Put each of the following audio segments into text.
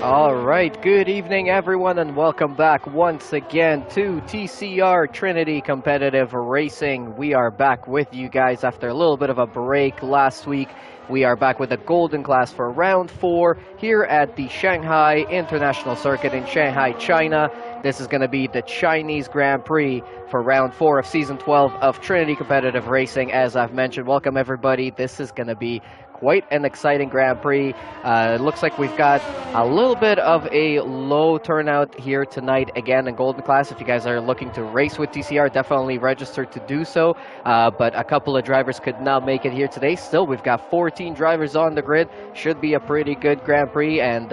All right, good evening, everyone, and welcome back once again to TCR Trinity Competitive Racing. We are back with you guys after a little bit of a break last week. We are back with the Golden Class for round 4 here at the Shanghai International Circuit in Shanghai, China. This is going to be the Chinese Grand Prix for round 4 of season 12 of Trinity Competitive Racing. As I've mentioned, welcome everybody. This is going to be quite an exciting Grand Prix. It looks like we've got a little bit of a low turnout here tonight again in Golden Class. If you guys are looking to race with TCR, definitely register to do so. But a couple of drivers could not make it here today. Still, we've got 14 drivers on the grid. Should be a pretty good Grand Prix. And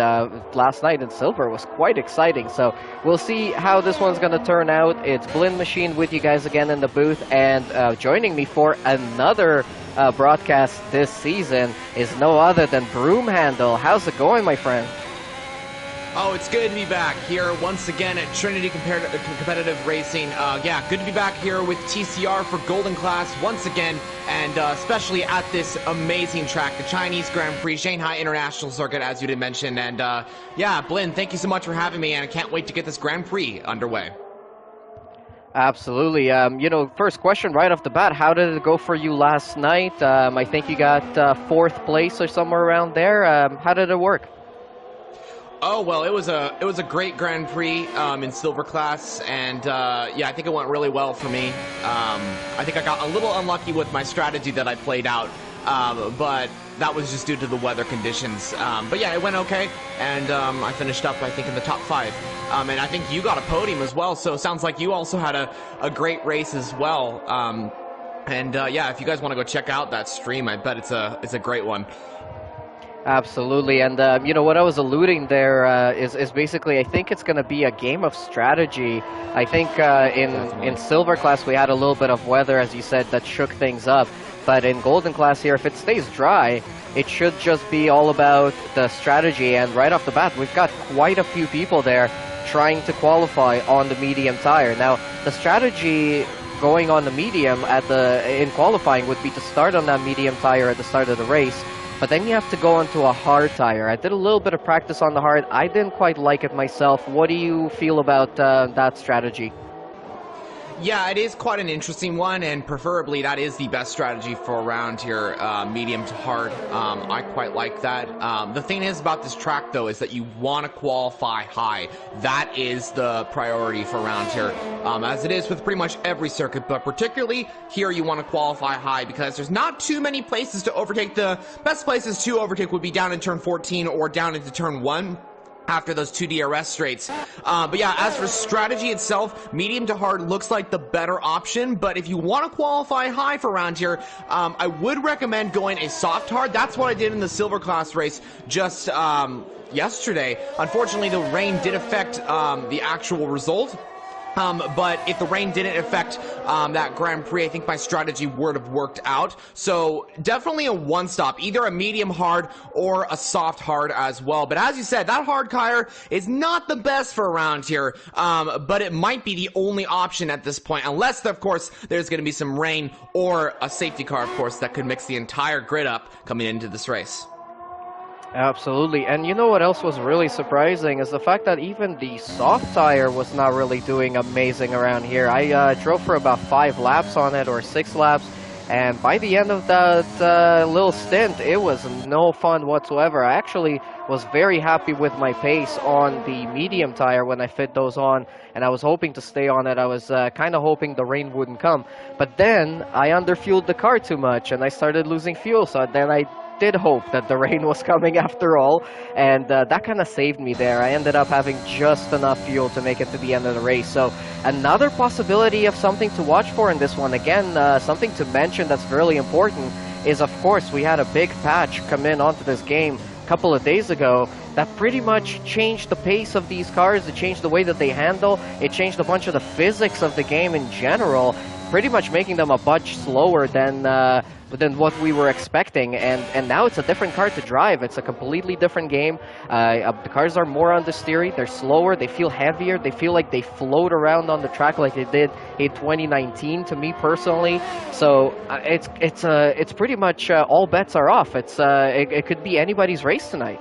last night in silver was quite exciting. So we'll see how this one's going to turn out. It's Blinn Machine with you guys again in the booth. And joining me for another broadcast this season is no other than Broomhandle. How's it going, my friend? Oh, it's good to be back here once again at Trinity Competitive Racing. Yeah, good to be back here with TCR for Golden Class once again, and especially at this amazing track, the Chinese Grand Prix, Shanghai International Circuit, as you did mention. And yeah, Blinn, thank you so much for having me, and I can't wait to get this Grand Prix underway. Absolutely. First question right off the bat, how did it go for you last night? I think you got 4th place or somewhere around there. How did it work? Oh, well, it was a great Grand Prix in silver class, and yeah, I think it went really well for me. I think I got a little unlucky with my strategy that I played out, but that was just due to the weather conditions. But yeah, it went okay, and I finished up, I think, in the top 5. And I think you got a podium as well, so it sounds like you also had a great race as well. And yeah, if you guys want to go check out that stream, I bet it's a great one. Absolutely, and what I was alluding there is basically I think it's going to be a game of strategy. I think in silver class we had a little bit of weather, as you said, that shook things up. But in Golden Class here, if it stays dry, it should just be all about the strategy. And right off the bat, we've got quite a few people there trying to qualify on the medium tire. Now, the strategy going on the medium in qualifying would be to start on that medium tire at the start of the race. But then you have to go onto a hard tire. I did a little bit of practice on the hard. I didn't quite like it myself. What do you feel about that strategy? Yeah, it is quite an interesting one, and preferably that is the best strategy for around here, medium to hard. I quite like that. The thing is about this track, though, is that you want to qualify high. That is the priority for around here, as it is with pretty much every circuit, but particularly here you want to qualify high because there's not too many places to overtake. The best places to overtake would be down in turn 14 or down into turn 1. After those 2 DRS straights. But yeah, as for strategy itself, medium to hard looks like the better option, but if you want to qualify high for around here, I would recommend going a soft hard. That's what I did in the silver class race just yesterday. Unfortunately, the rain did affect the actual result. But if the rain didn't affect that Grand Prix, I think my strategy would have worked out. So definitely a one-stop, either a medium hard or a soft hard as well. But as you said, that hard tire is not the best for around here, but it might be the only option at this point, unless, of course, there's going to be some rain or a safety car, of course, that could mix the entire grid up coming into this race. Absolutely, and you know what else was really surprising is the fact that even the soft tire was not really doing amazing around here. I drove for about 5 laps on it, or 6 laps, and by the end of that little stint, it was no fun whatsoever. I actually was very happy with my pace on the medium tire when I fit those on, and I was hoping to stay on it. I was kind of hoping the rain wouldn't come, but then I underfueled the car too much, and I started losing fuel, so then I did hope that the rain was coming after all, and that kind of saved me there. I ended up having just enough fuel to make it to the end of the race. So another possibility of something to watch for in this one. Again, something to mention that's really important is, of course, we had a big patch come in onto this game a couple of days ago that pretty much changed the pace of these cars. It changed the way that they handle. It changed a bunch of the physics of the game in general, pretty much making them a bunch slower than what we were expecting, and now it's a different car to drive. It's a completely different game. The cars are more understeery, they're slower, they feel heavier, they feel like they float around on the track like they did in 2019 to me personally. So it's pretty much all bets are off. It could be anybody's race tonight.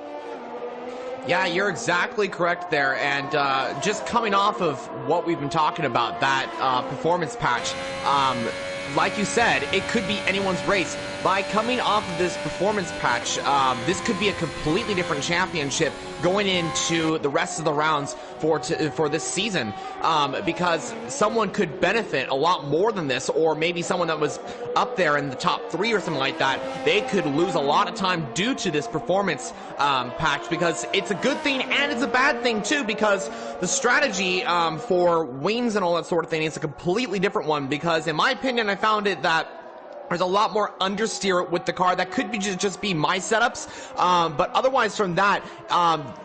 Yeah, you're exactly correct there. And just coming off of what we've been talking about, that performance patch, like you said, it could be anyone's race. By coming off of this performance patch, this could be a completely different championship going into the rest of the rounds for this season, because someone could benefit a lot more than this, or maybe someone that was up there in the top 3 or something like that, they could lose a lot of time due to this performance patch, because it's a good thing and it's a bad thing too, because the strategy for wings and all that sort of thing is a completely different one, because in my opinion I found it that there's a lot more understeer with the car. That could be just be my setups, but otherwise from that,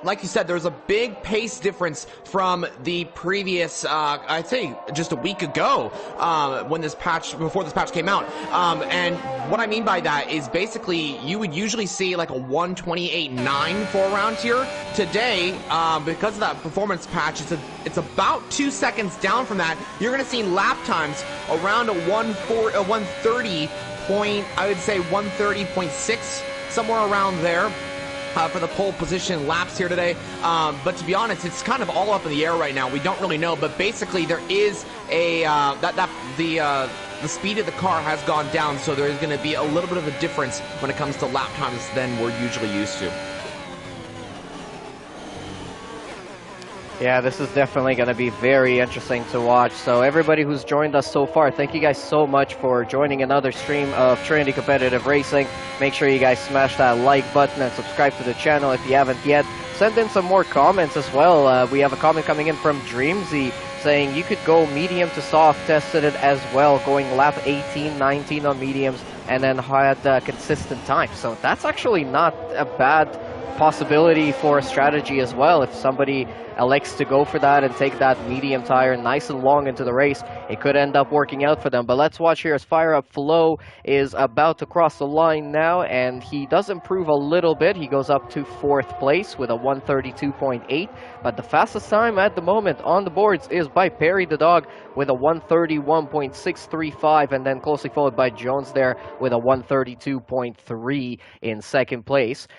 like you said, there's a big pace difference from the previous, I'd say just a week ago, before this patch came out. And what I mean by that is basically you would usually see like a 128.9 for around here. Today, because of that performance patch, it's about 2 seconds down from that. You're going to see lap times around a 130 point, I would say 130.6, somewhere around there. For the pole position laps here today, but to be honest, it's kind of all up in the air right now. We don't really know, but basically there is a the speed of the car has gone down, so there is going to be a little bit of a difference when it comes to lap times than we're usually used to. Yeah, this is definitely going to be very interesting to watch. So everybody who's joined us so far, thank you guys so much for joining another stream of Trinity Competitive Racing. Make sure you guys smash that like button and subscribe to the channel if you haven't yet. Send in some more comments as well. We have a comment coming in from Dreamsy saying you could go medium to soft, tested it as well, going lap 18, 19 on mediums, and then had consistent time. So that's actually not a bad possibility for a strategy as well. If somebody elects to go for that and take that medium tire nice and long into the race, it could end up working out for them. But let's watch here as Fire Up Flow is about to cross the line now, and he does improve a little bit. He goes up to 4th place with a 132.8, but the fastest time at the moment on the boards is by Perry the Dog with a 131.635, and then closely followed by Jones there with a 132.3 in 2nd place.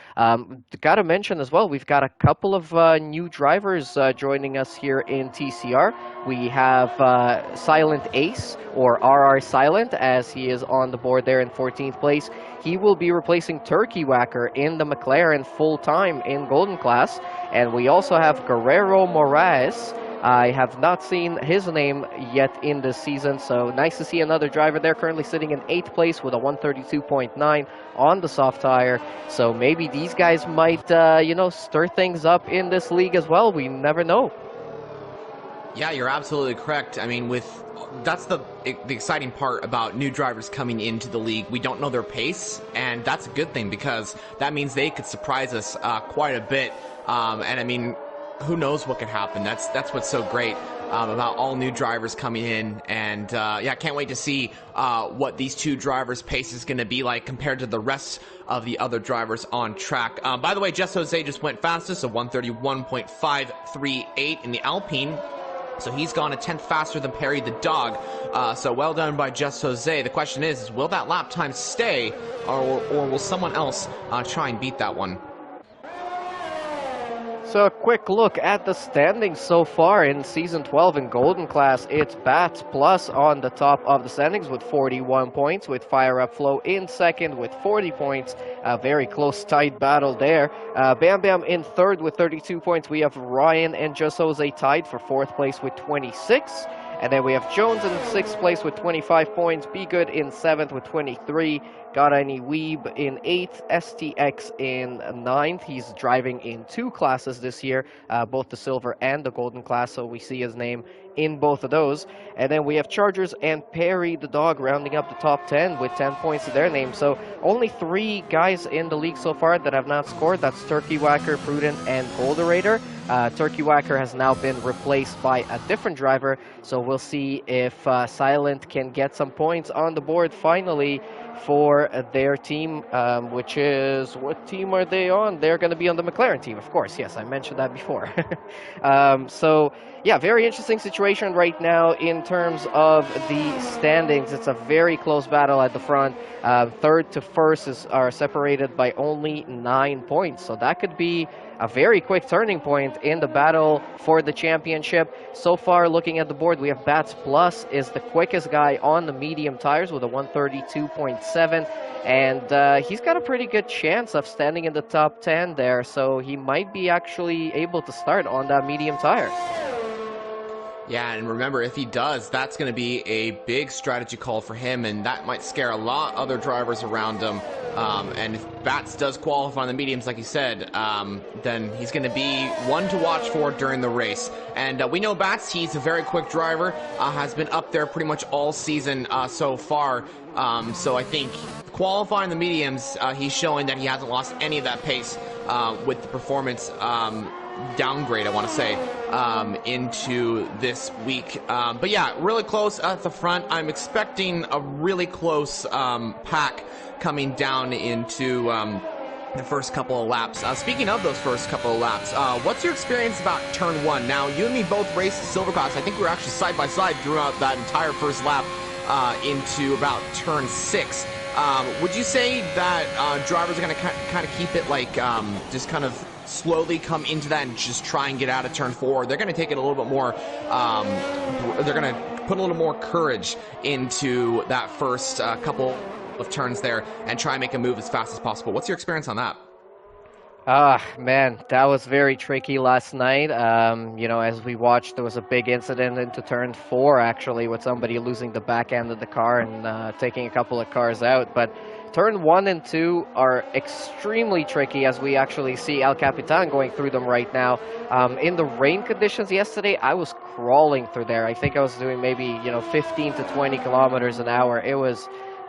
Gotta mention as well, we've got a couple of new drivers joining us here in TCR. We have Silent Ace, or RR Silent, as he is on the board there in 14th place. He will be replacing Turkey Whacker in the McLaren full-time in Golden Class. And we also have Guerrero Morais. I have not seen his name yet in this season, so nice to see another driver there, currently sitting in 8th place with a 132.9 on the soft tire. So maybe these guys might, stir things up in this league as well. We never know. Yeah, you're absolutely correct. I mean, that's the exciting part about new drivers coming into the league. We don't know their pace, and that's a good thing because that means they could surprise us quite a bit. And I mean, who knows what could happen? That's what's so great about all new drivers coming in, and yeah, can't wait to see what these two drivers' pace is going to be like compared to the rest of the other drivers on track. By the way, Just Jose just went fastest, so 131.538 in the Alpine. So he's gone a 10th faster than Perry the Dog. So well done by Just Jose. The question is will that lap time stay, or will someone else try and beat that one? So a quick look at the standings so far in Season 12 in Golden Class. It's Bats Plus on the top of the standings with 41 points, with Fire Up Flow in 2nd with 40 points. A very close, tight battle there. Bam Bam in 3rd with 32 points. We have Ryan and Just Jose tied for 4th place with 26. And then we have Jones in 6th place with 25 points. Be Good in 7th with 23. Got Any Weeb in 8th. STX in 9th. He's driving in 2 classes this year, both the silver and the golden class, so we see his name in both of those. And then we have Chargers and Perry the Dog rounding up the top 10 with 10 points to their name. So only 3 guys in the league so far that have not scored. That's Turkey Whacker, Prudent, and Golderator. Turkey Whacker has now been replaced by a different driver, so we'll see if Silent can get some points on the board finally for their team, which is, what team are they on? They're going to be on the McLaren team, of course. Yes, I mentioned that before. So, yeah, very interesting situation right now in terms of the standings. It's a very close battle at the front. 3rd to 1st are separated by only 9 points, so that could be a very quick turning point in the battle for the championship. So far, looking at the board, we have Bats Plus is the quickest guy on the medium tires with a 132.7, and he's got a pretty good chance of standing in the top 10 there, so he might be actually able to start on that medium tire. Yeah, and remember, if he does, that's going to be a big strategy call for him, and that might scare a lot other drivers around him. And if Bats does qualify on the mediums, like you said, then he's going to be one to watch for during the race. And we know Bats, he's a very quick driver, has been up there pretty much all season so far. So I think qualifying the mediums, he's showing that he hasn't lost any of that pace with the performance downgrade, I want to say, into this week. But yeah, really close at the front. I'm expecting a really close pack coming down into the first couple of laps. Speaking of those first couple of laps, what's your experience about turn 1? Now, you and me both raced Silver Class. I think we were actually side by side throughout that entire first lap into about turn 6. Would you say that drivers are going to kind of keep it like just kind of slowly come into that and just try and get out of turn 4? They're going to take it a little bit more, they're going to put a little more courage into that first couple of turns there and try and make a move as fast as possible. What's your experience on that? Man, that was very tricky last night. You know, as we watched, there was a big incident into turn 4, actually, with somebody losing the back end of the car and taking a couple of cars out. But turn 1 and 2 are extremely tricky, as we actually see El Capitan going through them right now. In the rain conditions yesterday, I was crawling through there. I think I was doing maybe, 15 to 20 kilometers an hour. It was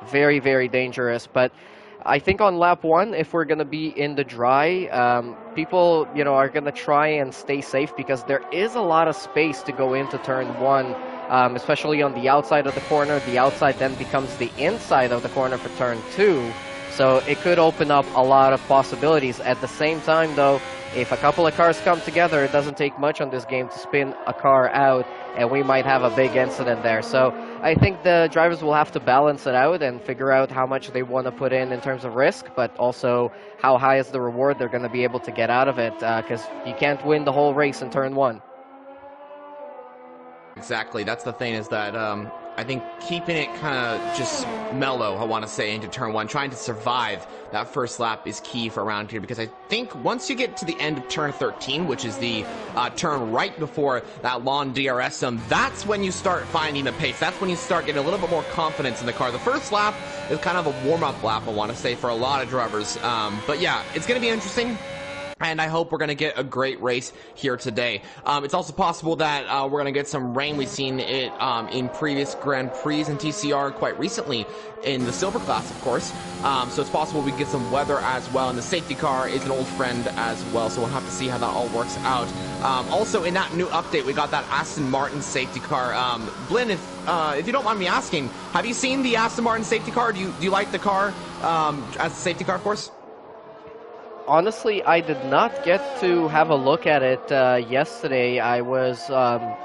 very, very dangerous. But I think on lap 1, if we're going to be in the dry, people, are going to try and stay safe, because there is a lot of space to go into turn 1, especially on the outside of the corner. The outside then becomes the inside of the corner for turn 2. So it could open up a lot of possibilities. At the same time, though, if a couple of cars come together, it doesn't take much on this game to spin a car out, and we might have a big incident there. So I think the drivers will have to balance it out and figure out how much they want to put in terms of risk, but also how high is the reward they're going to be able to get out of it, because you can't win the whole race in turn 1. Exactly. That's the thing, is that I think keeping it kind of just mellow, I want to say, into turn 1, trying to survive that first lap is key for around here, because I think once you get to the end of turn 13, which is the turn right before that long DRS zone, that's when you start finding the pace. That's when you start getting a little bit more confidence in the car. The first lap is kind of a warm-up lap, I want to say, for a lot of drivers. But yeah, it's going to be interesting. And I hope we're going to get a great race here today. It's also possible that we're going to get some rain. We've seen it in previous Grand Prix and TCR quite recently in the Silver Class, of course. So it's possible we get some weather as well. And the safety car is an old friend as well, so we'll have to see how that all works out. Also, in that new update, we got that Aston Martin safety car. Blinn, if you don't mind me asking, have you seen the Aston Martin safety car? Do you like the car as a safety car, of course? Honestly, I did not get to have a look at it yesterday. I was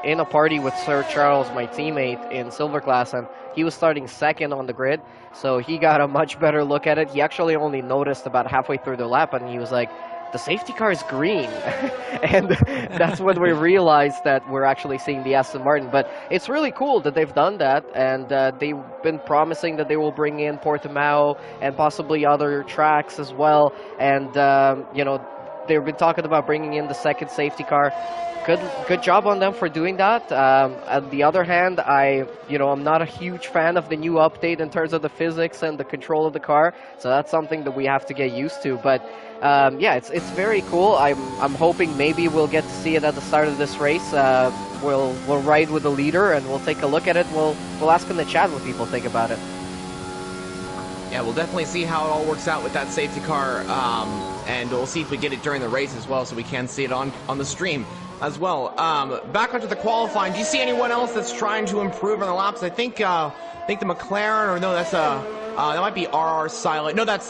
in a party with Sir Charles, my teammate in Silver Class, and he was starting second on the grid, so he got a much better look at it. He actually only noticed about halfway through the lap, and he was like, the safety car is green. And that's when we realized that we're actually seeing the Aston Martin. But it's really cool that they've done that, and they've been promising that they will bring in Portimao and possibly other tracks as well. And, they've been talking about bringing in the second safety car. Good job on them for doing that. On the other hand, I'm not a huge fan of the new update in terms of the physics and the control of the car, so that's something that we have to get used to. But yeah, it's very cool. I'm hoping maybe we'll get to see it at the start of this race. We'll ride with the leader and we'll take a look at it. We'll ask in the chat what people think about it. Yeah, we'll definitely see how it all works out with that safety car, and we'll see if we get it during the race as well, so we can see it on the stream as well. Back onto the qualifying, do you see anyone else that's trying to improve on the laps? I think the McLaren, or no, that's that might be RR Silent. No, that's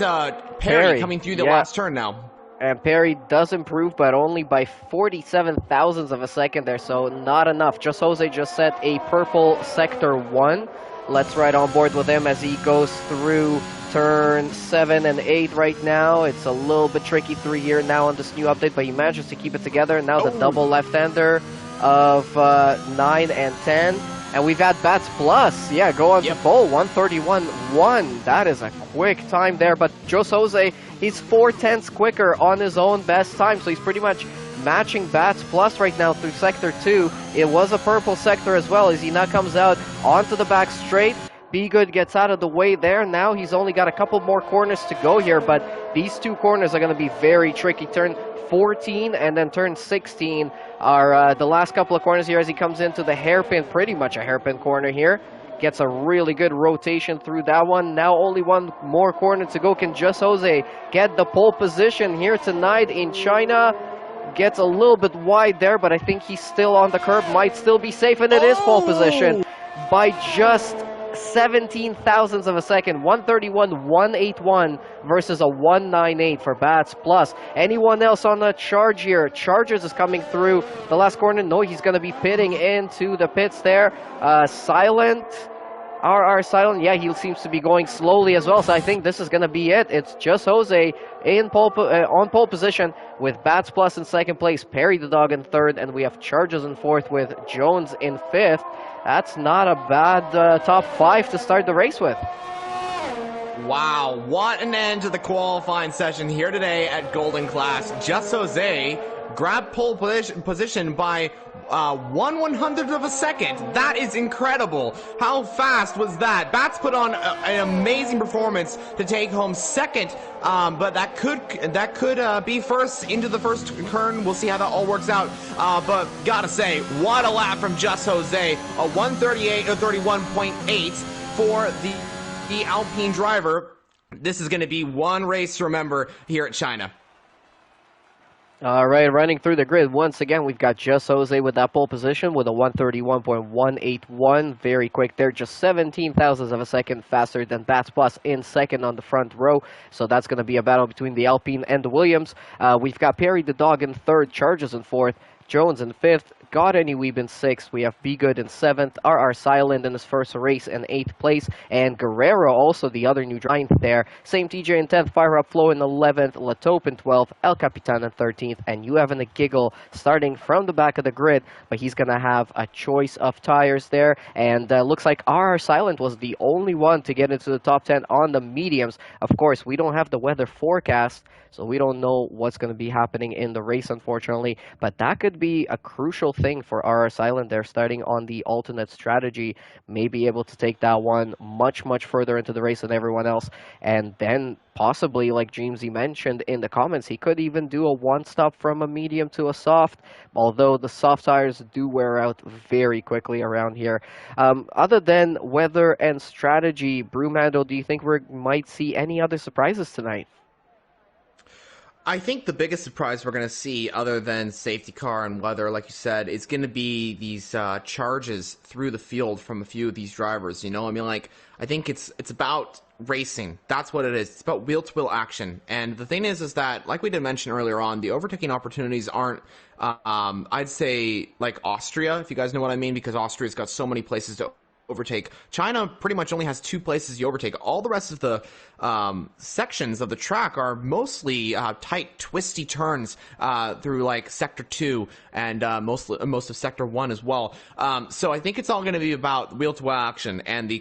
Perry coming through the last turn now. And Perry does improve, but only by 47 thousandths of a second there, so not enough. Just Jose just set a purple sector 1. Let's ride on board with him as he goes through turn 7 and 8 right now. It's a little bit tricky through here now on this new update, but he manages to keep it together. Now the double left-hander of 9 and 10. And we've had Bats Plus, yeah, go on to pole, 131.1. That is a quick time there, but Jos Jose, he's 4/10ths quicker on his own best time, so he's pretty much matching Bats Plus right now through Sector 2. It was a purple sector as well, as he now comes out onto the back straight. Be Good gets out of the way there. Now he's only got a couple more corners to go here, but these two corners are going to be very tricky. Turn 14 and then turn 16 are the last couple of corners here as he comes into the hairpin, pretty much a hairpin corner here. Gets a really good rotation through that one. Now only one more corner to go. Can Jos Jose get the pole position here tonight in China? Gets a little bit wide there, but I think he's still on the curb. Might still be safe, and it is pole position by just 17 thousandths of a second. 131.181 versus a 198 for Bats Plus. Anyone else on the charge here? Chargers is coming through the last corner. No, he's going to be pitting into the pits there. Silent. RR Silent, yeah, he seems to be going slowly as well, so I think this is going to be it. It's Jos Jose in on pole position with Bats Plus in second place, Perry the Dog in third, and we have Chargers in fourth with Jones in fifth. That's not a bad top 5 to start the race with. Wow, what an end to the qualifying session here today at Golden Class. Jos Jose grabbed pole position by 1/100th of a second. That is incredible. How fast was that? Bats put on an amazing performance to take home second, but that could be first into the first turn. We'll see how that all works out. But gotta say, what a lap from Jos Jose. A 1:31.8 for the Alpine driver. This is going to be one race to remember here at China. All right, running through the grid once again, we've got Jos Jose with that pole position with a 131.181. Very quick there, just 17 thousandths of a second faster than Bats Plus in second on the front row. So that's going to be a battle between the Alpine and the Williams. We've got Perry the Dog in third, Chargers in fourth, Jones in fifth, Got Any Weeb in sixth. We have Be Good in seventh, RR Silent in his first race in eighth place, and Guerrero, also the other new giant there. Same TJ in 10th, Fire Up Flow in 11th, Latope in 12th, El Capitan in 13th, and you having a giggle starting from the back of the grid, but he's going to have a choice of tires there, and looks like RR Silent was the only one to get into the top 10 on the mediums. Of course, we don't have the weather forecast, so we don't know what's going to be happening in the race, unfortunately, but that could be a crucial thing for RR Silent. They're starting on the alternate strategy, may be able to take that one much further into the race than everyone else, and then possibly, like Dreamsy mentioned in the comments, he could even do a one-stop from a medium to a soft, although the soft tires do wear out very quickly around here. Other than weather and strategy, Brewmando, do you think we might see any other surprises tonight? I think the biggest surprise we're going to see, other than safety car and weather, like you said, is going to be these charges through the field from a few of these drivers. You know, I mean, like, I think it's about racing. That's what it is. It's about wheel-to-wheel action. And the thing is that, like we did mention earlier on, the overtaking opportunities aren't, I'd say, like Austria, if you guys know what I mean, because Austria's got so many places to overtake. China pretty much only has 2 places you overtake. All the rest of the sections of the track are mostly tight, twisty turns through like Sector 2 and most of Sector 1 as well. So I think it's all going to be about wheel-to-wheel action and the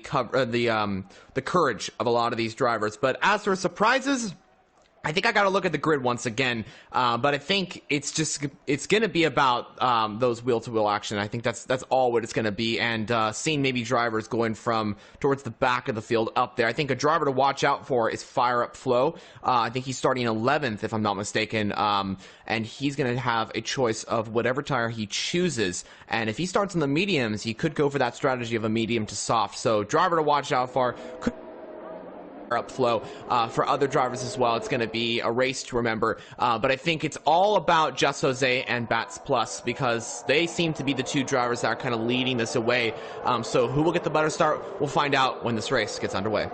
courage of a lot of these drivers. But as for surprises, I think I got to look at the grid once again, but I think it's going to be about those wheel-to-wheel action. I think that's all what it's going to be, and seeing maybe drivers going from towards the back of the field up there. I think a driver to watch out for is Fire Up Flow. I think he's starting 11th, if I'm not mistaken, and he's going to have a choice of whatever tire he chooses. And if he starts in the mediums, he could go for that strategy of a medium to soft. So driver to watch out for. Up flow for other drivers as well. It's going to be a race to remember, but I think it's all about Jos Jose and Bats Plus, because they seem to be the 2 drivers that are kind of leading this away. So who will get the better start, we'll find out when this race gets underway.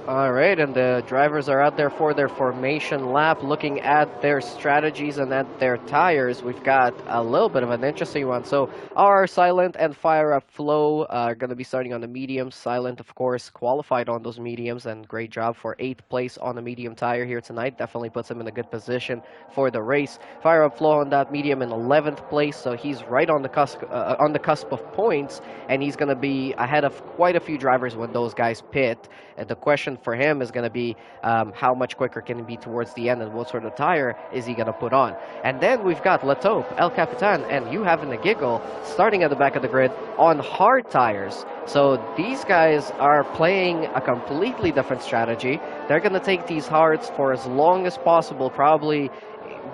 All right, and the drivers are out there for their formation lap, looking at their strategies and at their tires. We've got a little bit of an interesting one. So, our Silent and Fire Up Flow are going to be starting on the mediums. Silent, of course, qualified on those mediums, and great job for 8th place on the medium tire here tonight. Definitely puts him in a good position for the race. Fire Up Flow on that medium in 11th place, so he's right on the cusp of points, and he's going to be ahead of quite a few drivers when those guys pit. And the question for him is going to be how much quicker can he be towards the end and what sort of tire is he going to put on. And then we've got La Taupe, El Capitan, and you having a giggle starting at the back of the grid on hard tires. So these guys are playing a completely different strategy. They're going to take these hards for as long as possible, probably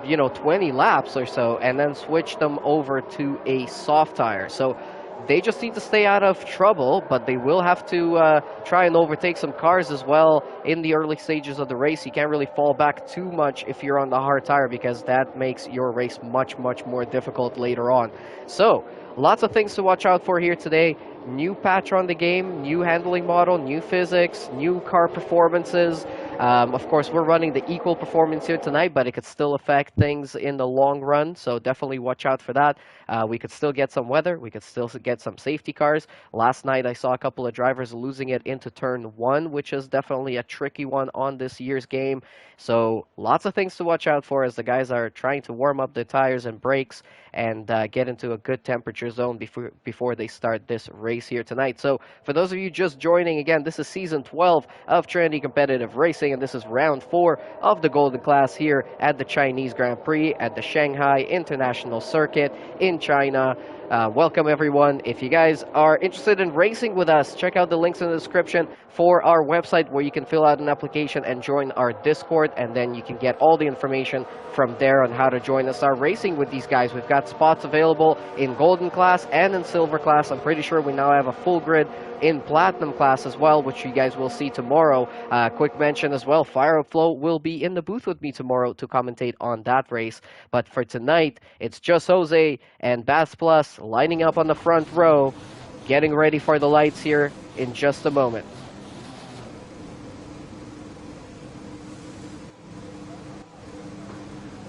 20 laps or so, and then switch them over to a soft tire. So they just need to stay out of trouble, but they will have to try and overtake some cars as well in the early stages of the race. You can't really fall back too much if you're on the hard tire, because that makes your race much, much more difficult later on. So, lots of things to watch out for here today. New patch on the game, new handling model, new physics, new car performances. Of course, we're running the equal performance here tonight, but it could still affect things in the long run, so definitely watch out for that. We could still get some weather. We could still get some safety cars. Last night, I saw a couple of drivers losing it into turn 1, which is definitely a tricky one on this year's game. So lots of things to watch out for as the guys are trying to warm up the tires and brakes and get into a good temperature zone before they start this race here tonight. So for those of you just joining, again, this is season 12 of Trinity Competitive Racing, and this is round 4 of the Golden Class here at the Chinese Grand Prix at the Shanghai International Circuit in China. Welcome everyone. If you guys are interested in racing with us, check out the links in the description for our website where you can fill out an application and join our Discord, and then you can get all the information from there on how to join us start racing with these guys. We've got spots available in Golden Class and in Silver Class. I'm pretty sure we now have a full grid in Platinum Class as well, which you guys will see tomorrow. Quick mention as well, Fire Up Flow will be in the booth with me tomorrow to commentate on that race. But for tonight, it's just Jose and Bass Plus lining up on the front row, getting ready for the lights here in just a moment.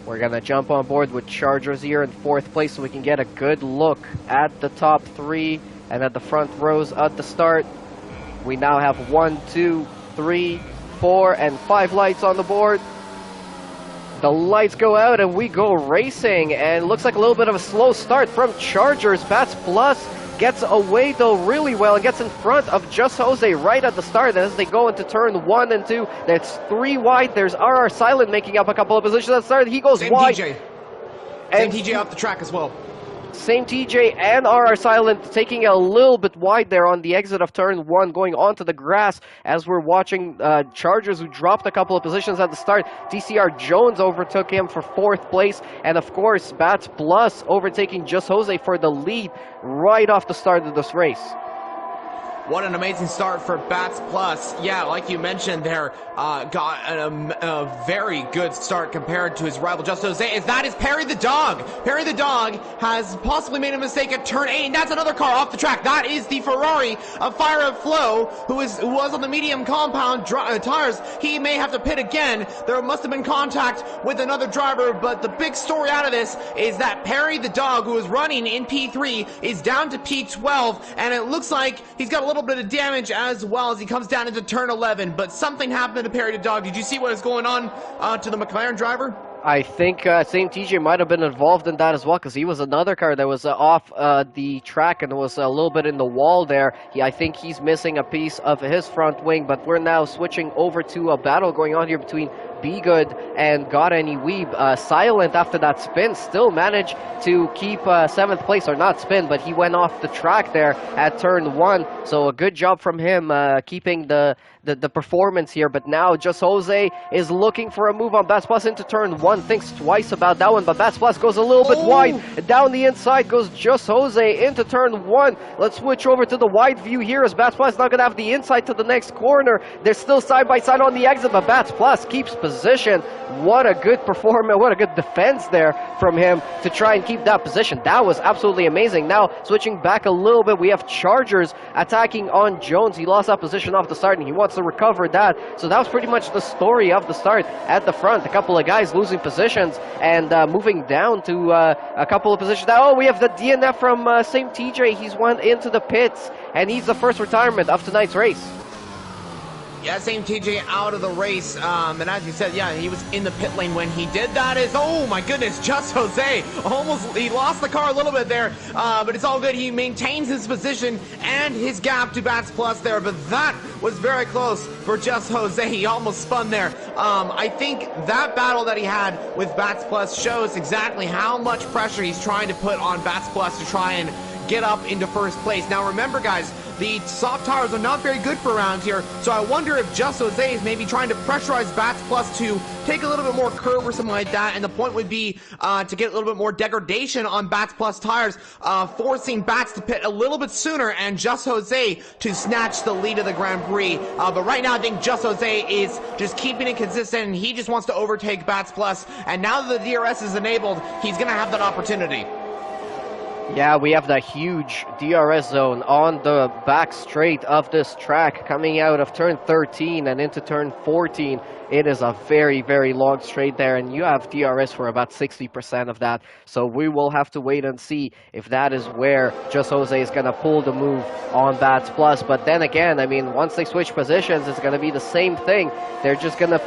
We're going to jump on board with Chargers here in 4th place so we can get a good look at the top 3 and at the front rows at the start. We now have 1, 2, 3, 4, and 5 lights on the board. The lights go out and we go racing, and looks like a little bit of a slow start from Chargers. Bats Plus gets away though really well and gets in front of Just Jose right at the start. As they go into turn 1 and 2, that's 3 wide. There's RR Silent making up a couple of positions at the start. He goes wide. Same TJ off the track as well. Same TJ and RR Silent taking a little bit wide there on the exit of turn 1, going onto the grass as we're watching Chargers, who dropped a couple of positions at the start. TCR Jones overtook him for 4th place, and of course Bats Plus overtaking Just Jose for the lead right off the start of this race. What an amazing start for Bats Plus. Yeah, like you mentioned there, got a very good start compared to his rival Just Jose. That is Perry the Dog. Perry the Dog has possibly made a mistake at turn 8, and that's another car off the track. That is the Ferrari of Fire Up Flow, who was on the medium compound tires. He may have to pit again. There must have been contact with another driver, but the big story out of this is that Perry the Dog, who was running in P3, is down to P12, and it looks like he's got a little bit of damage as well as he comes down into turn 11. But something happened to Perry the Dog. Did you see what is going on to the McLaren driver? I think same TJ might have been involved in that as well, because he was another car that was off the track and was a little bit in the wall there. I think he's missing a piece of his front wing, but we're now switching over to a battle going on here between Be Good and Got Any Weeb. Silent, after that spin, still managed to keep 7th place, or not spin, but he went off the track there at turn 1. So a good job from him keeping the performance here. But now Just Jose is looking for a move on Bats Plus into turn 1. Thinks twice about that one, but Bats Plus goes a little bit wide. Down the inside goes Just Jose into turn 1. Let's switch over to the wide view here, as Bats Plus not going to have the inside to the next corner. They're still side by side on the exit, but Bats Plus keeps position. What a good performance, what a good defense there from him to try and keep that position. That was absolutely amazing. Now, switching back a little bit, we have Chargers attacking on Jones. He lost that position off the start, and he wants to recover that. So that was pretty much the story of the start at the front. A couple of guys losing positions and moving down to a couple of positions. Now, we have the DNF from Same TJ. He's went into the pits, and he's the first retirement of tonight's race. Yeah, Same TJ out of the race, and as you said, yeah, he was in the pit lane when he did that. Oh my goodness, Just Jose he lost the car a little bit there, but it's all good. He maintains his position and his gap to Bats Plus there, but that was very close for Just Jose. He almost spun there. I think that battle that he had with Bats Plus shows exactly how much pressure he's trying to put on Bats Plus to try and get up into first place. Now remember, guys, the soft tires are not very good for around here, so I wonder if Just Jose is maybe trying to pressurize Bats Plus to take a little bit more curve or something like that, and the point would be to get a little bit more degradation on Bats Plus tires, forcing Bats to pit a little bit sooner and Just Jose to snatch the lead of the Grand Prix. But right now I think Just Jose is just keeping it consistent, and he just wants to overtake Bats Plus, and now that the DRS is enabled, he's going to have that opportunity. Yeah, we have the huge DRS zone on the back straight of this track coming out of turn 13 and into turn 14. It is a very, very long straight there, and you have DRS for about 60% of that. So we will have to wait and see if that is where Just Jose is going to pull the move on Bats Plus. But then again, I mean, once they switch positions, it's going to be the same thing. They're just going to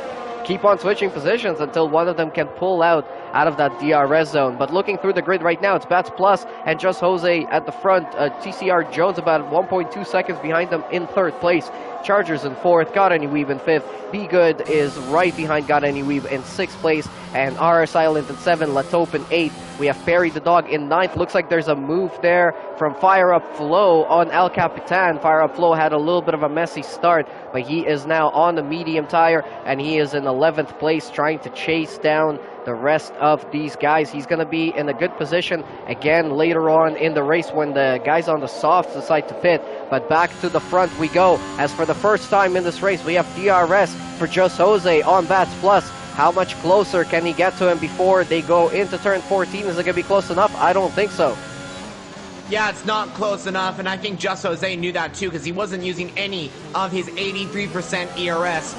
keep on switching positions until one of them can pull out of that DRS zone. But looking through the grid right now, it's Bats Plus and Just Jose at the front. TCR Jones about 1.2 seconds behind them in third place. Chargers in fourth, Got Any Weave in fifth. Be Good is right behind Got Any Weave in sixth place, and RR Silent in seventh, Latope in eighth. We have Perry the Dog in ninth. Looks like there's a move there from Fire Up Flow on El Capitan. Fire Up Flow had a little bit of a messy start, but he is now on the medium tire, and he is in 11th place trying to chase down the rest of these guys. He's going to be in a good position again later on in the race when the guys on the softs decide to pit. But back to the front we go, as for the first time in this race we have DRS for Just Jose on Bats Plus. How much closer can he get to him before they go into turn 14? Is it going to be close enough? I don't think so. Yeah, it's not close enough, and I think Just Jose knew that too, because he wasn't using any of his 83% ERS.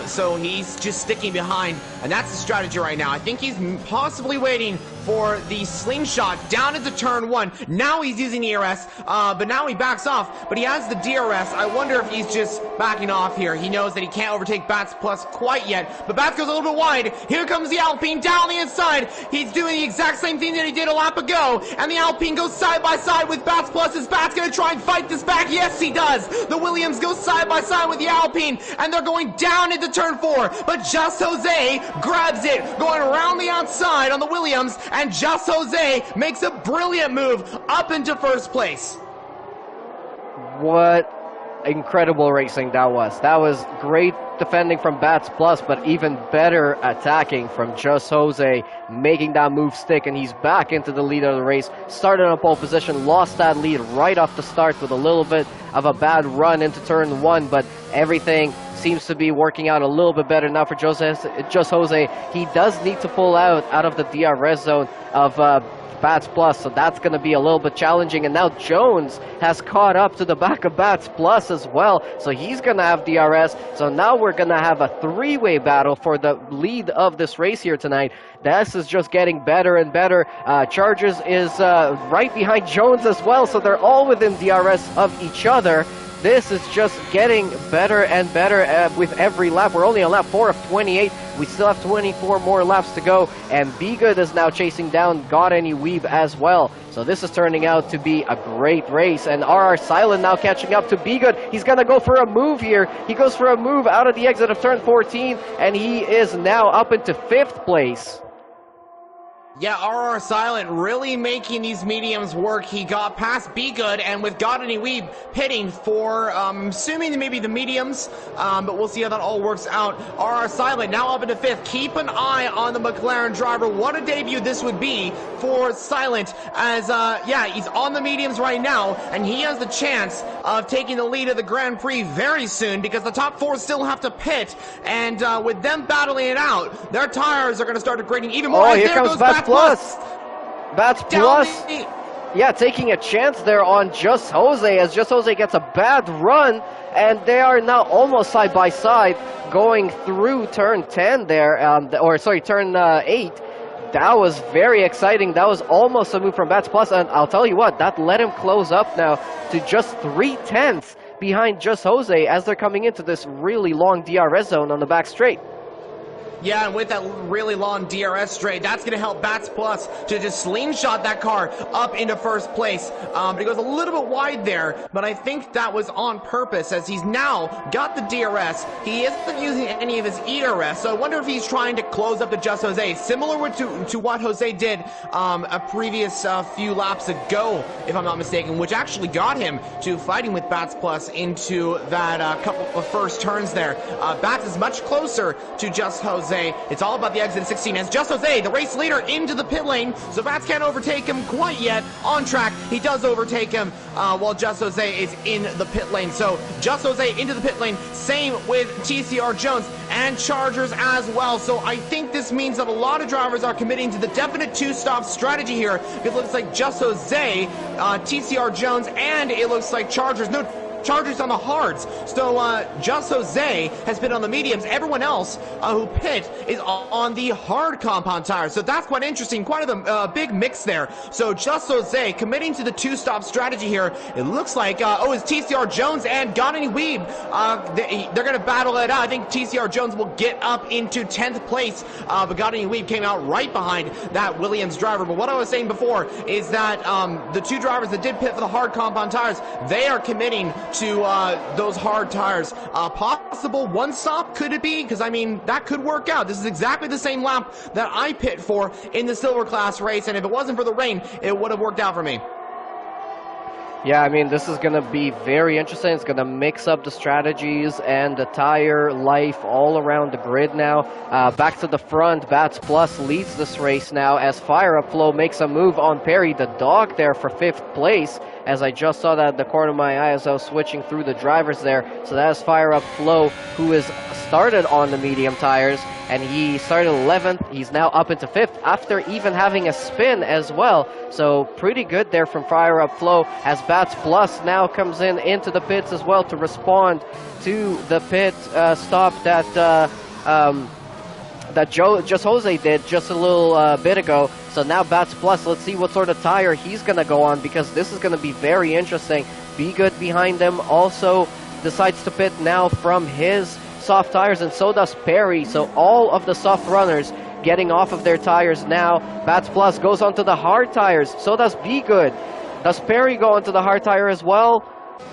So he's just sticking behind, and that's the strategy right now. I think he's possibly waiting for the slingshot down into turn one. Now he's using ERS, but now he backs off, but he has the DRS. I wonder if he's just backing off here. He knows that he can't overtake Bats Plus quite yet, but Bats goes a little bit wide. Here comes the Alpine down the inside. He's doing the exact same thing that he did a lap ago, and the Alpine goes side by side with Bats Plus. Is Bats going to try and fight this back? Yes, he does. The Williams goes side by side with the Alpine, and they're going down into turn four, but Just Jose grabs it, going around the outside on the Williams, and Just Jose makes a brilliant move up into first place. What incredible racing that was. That was great defending from Bats Plus, but even better attacking from Just Jose, making that move stick, and he's back into the lead of the race. Started on pole position, lost that lead right off the start with a little bit of a bad run into turn one, but everything seems to be working out a little bit better now for Just Jose. He does need to pull out of the DRS zone of Bats Plus, so that's going to be a little bit challenging. And now Jones has caught up to the back of Bats Plus as well, so he's going to have DRS. So now we're going to have a three-way battle for the lead of this race here tonight. This is just getting better and better. Chargers is right behind Jones as well, so they're all within DRS of each other. This is just getting better and better with every lap. We're only on lap 4 of 28. We still have 24 more laps to go. And Be Good is now chasing down Got Any Weeb as well. So this is turning out to be a great race. And RR Silent now catching up to Be Good. He's going to go for a move here. He goes for a move out of the exit of turn 14. And he is now up into 5th place. Yeah, RR Silent really making these mediums work. He got past Be Good, and with Got Any Weeb pitting for, assuming maybe the mediums, but we'll see how that all works out. RR Silent now up into 5th. Keep an eye on the McLaren driver. What a debut this would be for Silent, as, yeah, he's on the mediums right now, and he has the chance of taking the lead of the Grand Prix very soon, because the top 4 still have to pit, and with them battling it out, their tires are going to start degrading even more. Oh, here comes Bats Plus. Bats Plus. Yeah, taking a chance there on Just Jose, as Just Jose gets a bad run, and they are now almost side by side going through turn 10 there, turn 8. That was very exciting. That was almost a move from Bats Plus, and I'll tell you what, that let him close up now to just 3/10 behind Just Jose as they're coming into this really long DRS zone on the back straight. Yeah, and with that really long DRS straight, that's going to help Bats Plus to just slingshot that car up into first place. But he goes a little bit wide there, but I think that was on purpose, as he's now got the DRS. He isn't using any of his ERS, so I wonder if he's trying to close up to Just Jose, similar to what Jose did a previous few laps ago, if I'm not mistaken, which actually got him to fighting with Bats Plus into that couple of first turns there. Bats is much closer to Just Jose. It's all about the exit 16 as Just Jose, the race leader, into the pit lane. So Bats can't overtake him quite yet. On track, he does overtake him while Just Jose is in the pit lane. So Just Jose into the pit lane. Same with TCR Jones and Chargers as well. So I think this means that a lot of drivers are committing to the definite 2-stop strategy here. It looks like Just Jose, TCR Jones, and it looks like Chargers. No, Chargers on the hards. So Just Jose has been on the mediums. Everyone else who pit is on the hard compound tires. So that's quite interesting. Quite a big mix there. So Just Jose committing to the 2-stop strategy here. It looks like, it's TCR Jones and Godani Weeb. They're going to battle it out. I think TCR Jones will get up into 10th place. But Godani Weeb came out right behind that Williams driver. But what I was saying before is that the 2 drivers that did pit for the hard compound tires, they are committing to those hard tires. Possible 1-stop, could it be? Because, I mean, that could work out. This is exactly the same lap that I pit for in the silver class race, and if it wasn't for the rain, it would have worked out for me. Yeah, I mean, this is going to be very interesting. It's going to mix up the strategies and the tire life all around the grid now. Back to the front, Bats Plus leads this race now as Fire Up Flow makes a move on Perry the Dog there for 5th place. As I just saw that at the corner of my eye as I was switching through the drivers there. So that is Fire Up Flow, who is started on the medium tires, and he started 11th. He's now up into 5th after even having a spin as well. So pretty good there from Fire Up Flow, as Bats Plus now comes into the pits as well to respond to the pit stop that Just Jose did just a little bit ago. So now Bats Plus, let's see what sort of tire he's going to go on, because this is going to be very interesting. Be Good behind them also decides to pit now from his soft tires, and so does Perry. So all of the soft runners getting off of their tires now. Bats Plus goes onto the hard tires. So does Be Good. Does Perry go onto the hard tire as well?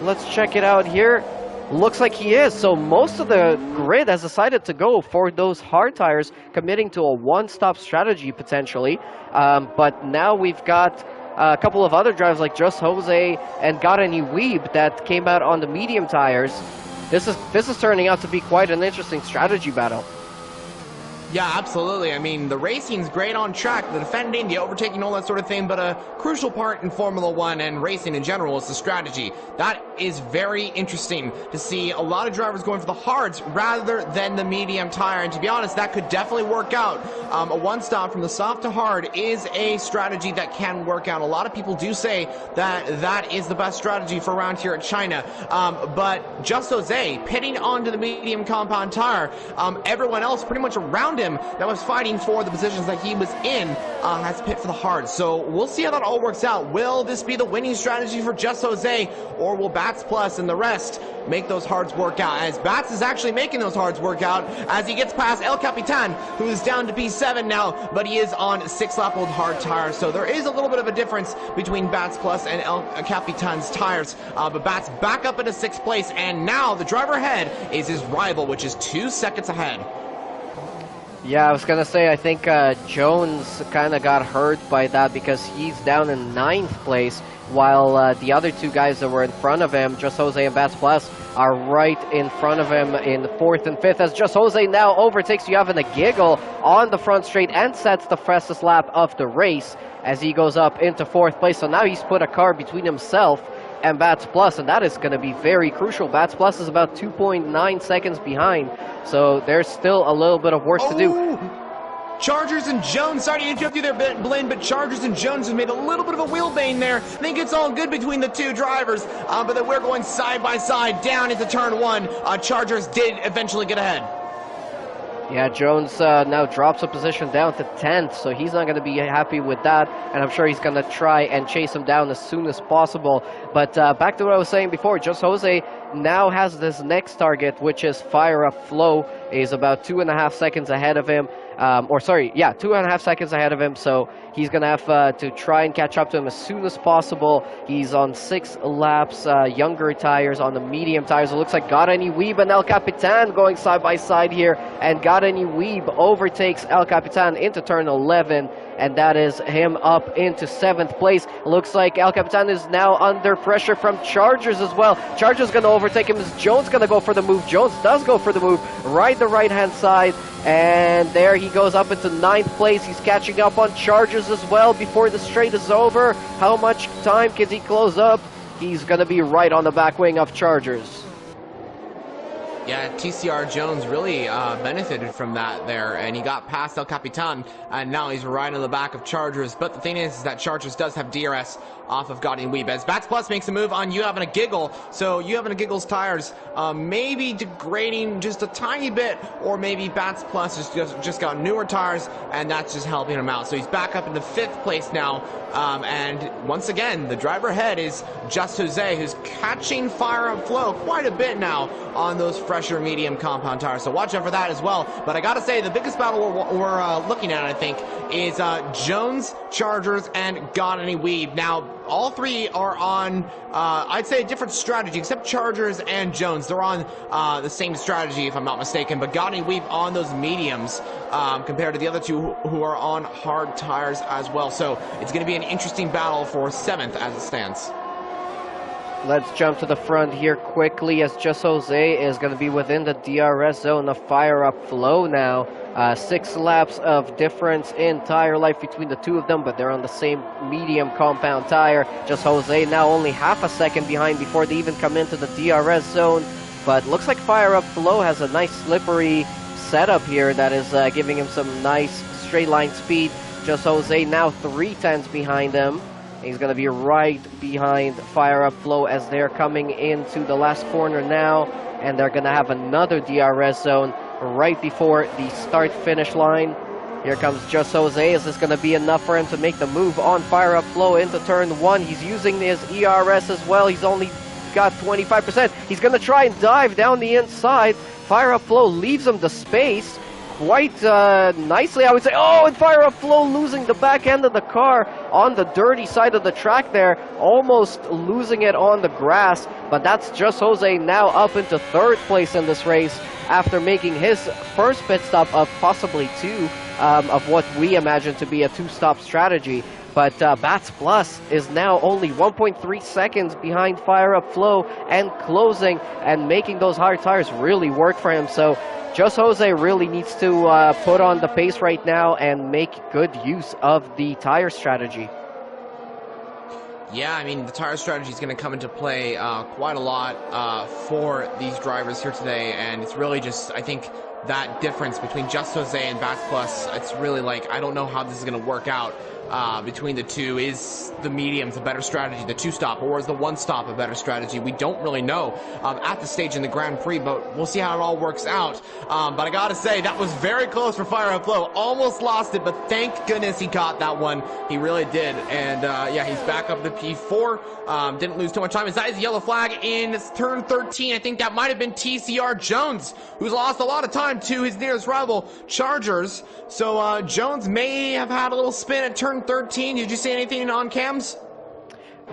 Let's check it out here. Looks like he is. So most of the grid has decided to go for those hard tires, committing to a 1-stop strategy potentially. But now we've got a couple of other drivers like Just Jose and Godani Weeb that came out on the medium tires. This is turning out to be quite an interesting strategy battle. Yeah, absolutely. I mean, the racing's great on track, the defending, the overtaking, all that sort of thing, but a crucial part in Formula 1 and racing in general is the strategy. That is very interesting to see a lot of drivers going for the hards rather than the medium tire, and to be honest, that could definitely work out. A 1-stop from the soft to hard is a strategy that can work out. A lot of people do say that that is the best strategy for around here at China, but Just Jose pitting onto the medium compound tire, everyone else pretty much around him that was fighting for the positions that he was in has to pit for the hard. So we'll see how that all works out. Will this be the winning strategy for Just Jose, or will Bats Plus and the rest make those hards work out? As Bats is actually making those hards work out as he gets past El Capitan, who is down to P7 now, but he is on 6-lap old hard tires. So there is a little bit of a difference between Bats Plus and El Capitan's tires. But Bats back up into 6th place, and now the driver ahead is his rival, which is 2 seconds ahead. Yeah, I was going to say, I think Jones kind of got hurt by that because he's down in 9th place, while the other 2 guys that were in front of him, Just Jose and Bats Plus, are right in front of him in 4th and 5th, as Just Jose now overtakes Yavin a Giggle on the front straight and sets the fastest lap of the race as he goes up into 4th place. So now he's put a car between himself and Bats Plus, and that is going to be very crucial. Bats Plus is about 2.9 seconds behind, so there's still a little bit of work to do. Chargers and Jones, sorry to interrupt you there, Blaine, but Chargers and Jones has made a little bit of a wheelbane there. I think it's all good between the two drivers, but then we're going side by side down into turn one. Chargers did eventually get ahead. Yeah, Jones now drops a position down to 10th, so he's not going to be happy with that, and I'm sure he's going to try and chase him down as soon as possible. But back to what I was saying before, Just Jose now has this next target, which is Fire Up Flow. He's about 2.5 seconds ahead of him. 2.5 seconds ahead of him, so he's going to have to try and catch up to him as soon as possible. He's on 6 laps, younger tires on the medium tires. It looks like Garani Weeb and El Capitan going side by side here, and Garani Weeb overtakes El Capitan into turn 11, and that is him up into 7th place. It looks like El Capitan is now under pressure from Chargers as well. Chargers going to overtake him. Is Jones going to go for the move? Jones does go for the move, the right-hand side, and there he goes up into 9th place. He's catching up on Chargers as well before the straight is over. How much time can he close up? He's going to be right on the back wing of Chargers. Yeah, TCR Jones really benefited from that there, and he got past El Capitan, and now he's right on the back of Chargers. But the thing is that Chargers does have DRS off of Godin Weeb. As Bats Plus makes a move on You Having a Giggle, so You Having a Giggle's tires maybe degrading just a tiny bit, or maybe Bats Plus has just got newer tires, and that's just helping him out. So he's back up into 5th place now, and once again, the driver ahead is Just Jose, who's catching Fire Up Flow quite a bit now on those fresher medium compound tires, so watch out for that as well. But I gotta say, the biggest battle we're looking at, I think, is Jones, Chargers, and Godani Weeb. Now, all three are on, I'd say, a different strategy, except Chargers and Jones. They're on the same strategy, if I'm not mistaken, but Godani Weeb on those mediums compared to the other two who are on hard tires as well. So it's going to be an interesting battle for 7th as it stands. Let's jump to the front here quickly, as Just Jose is going to be within the DRS zone of Fire Up Flow now. 6 laps of difference in tire life between the two of them, but they're on the same medium compound tire. Just Jose now only half a second behind before they even come into the DRS zone. But looks like Fire Up Flow has a nice slippery setup here that is giving him some nice straight line speed. Just Jose now 3/10 behind him. He's going to be right behind Fire Up Flow as they're coming into the last corner now, and they're going to have another DRS zone right before the start-finish line. Here comes Just Jose. Is this going to be enough for him to make the move on Fire Up Flow into turn 1? He's using his ERS as well. He's only got 25%. He's going to try and dive down the inside. Fire Up Flow leaves him the space quite nicely, I would say. Oh, and Fire Up Flow losing the back end of the car on the dirty side of the track there, almost losing it on the grass. But that's Just Jose now up into 3rd place in this race after making his first pit stop of possibly 2 of what we imagine to be a 2-stop strategy. But Bats Plus is now only 1.3 seconds behind Fire Up Flow and closing and making those hard tires really work for him. So Just Jose really needs to put on the pace right now and make good use of the tire strategy. Yeah, I mean, the tire strategy is going to come into play quite a lot for these drivers here today, and it's really just, I think, that difference between Just Jose and Bats Plus, it's really like, I don't know how this is going to work out between the two. Is the mediums a better strategy, the 2-stop, or is the 1-stop a better strategy? We don't really know at the stage in the Grand Prix, but we'll see how it all works out. But I gotta say, that was very close for Fire Up Flow. Almost lost it, but thank goodness he caught that one. He really did. And yeah, he's back up to P4. Didn't lose too much time. His eyes yellow flag in turn 13. I think that might have been TCR Jones, who's lost a lot of time to his nearest rival, Chargers. So Jones may have had a little spin at turn 13. Did you see anything on cams?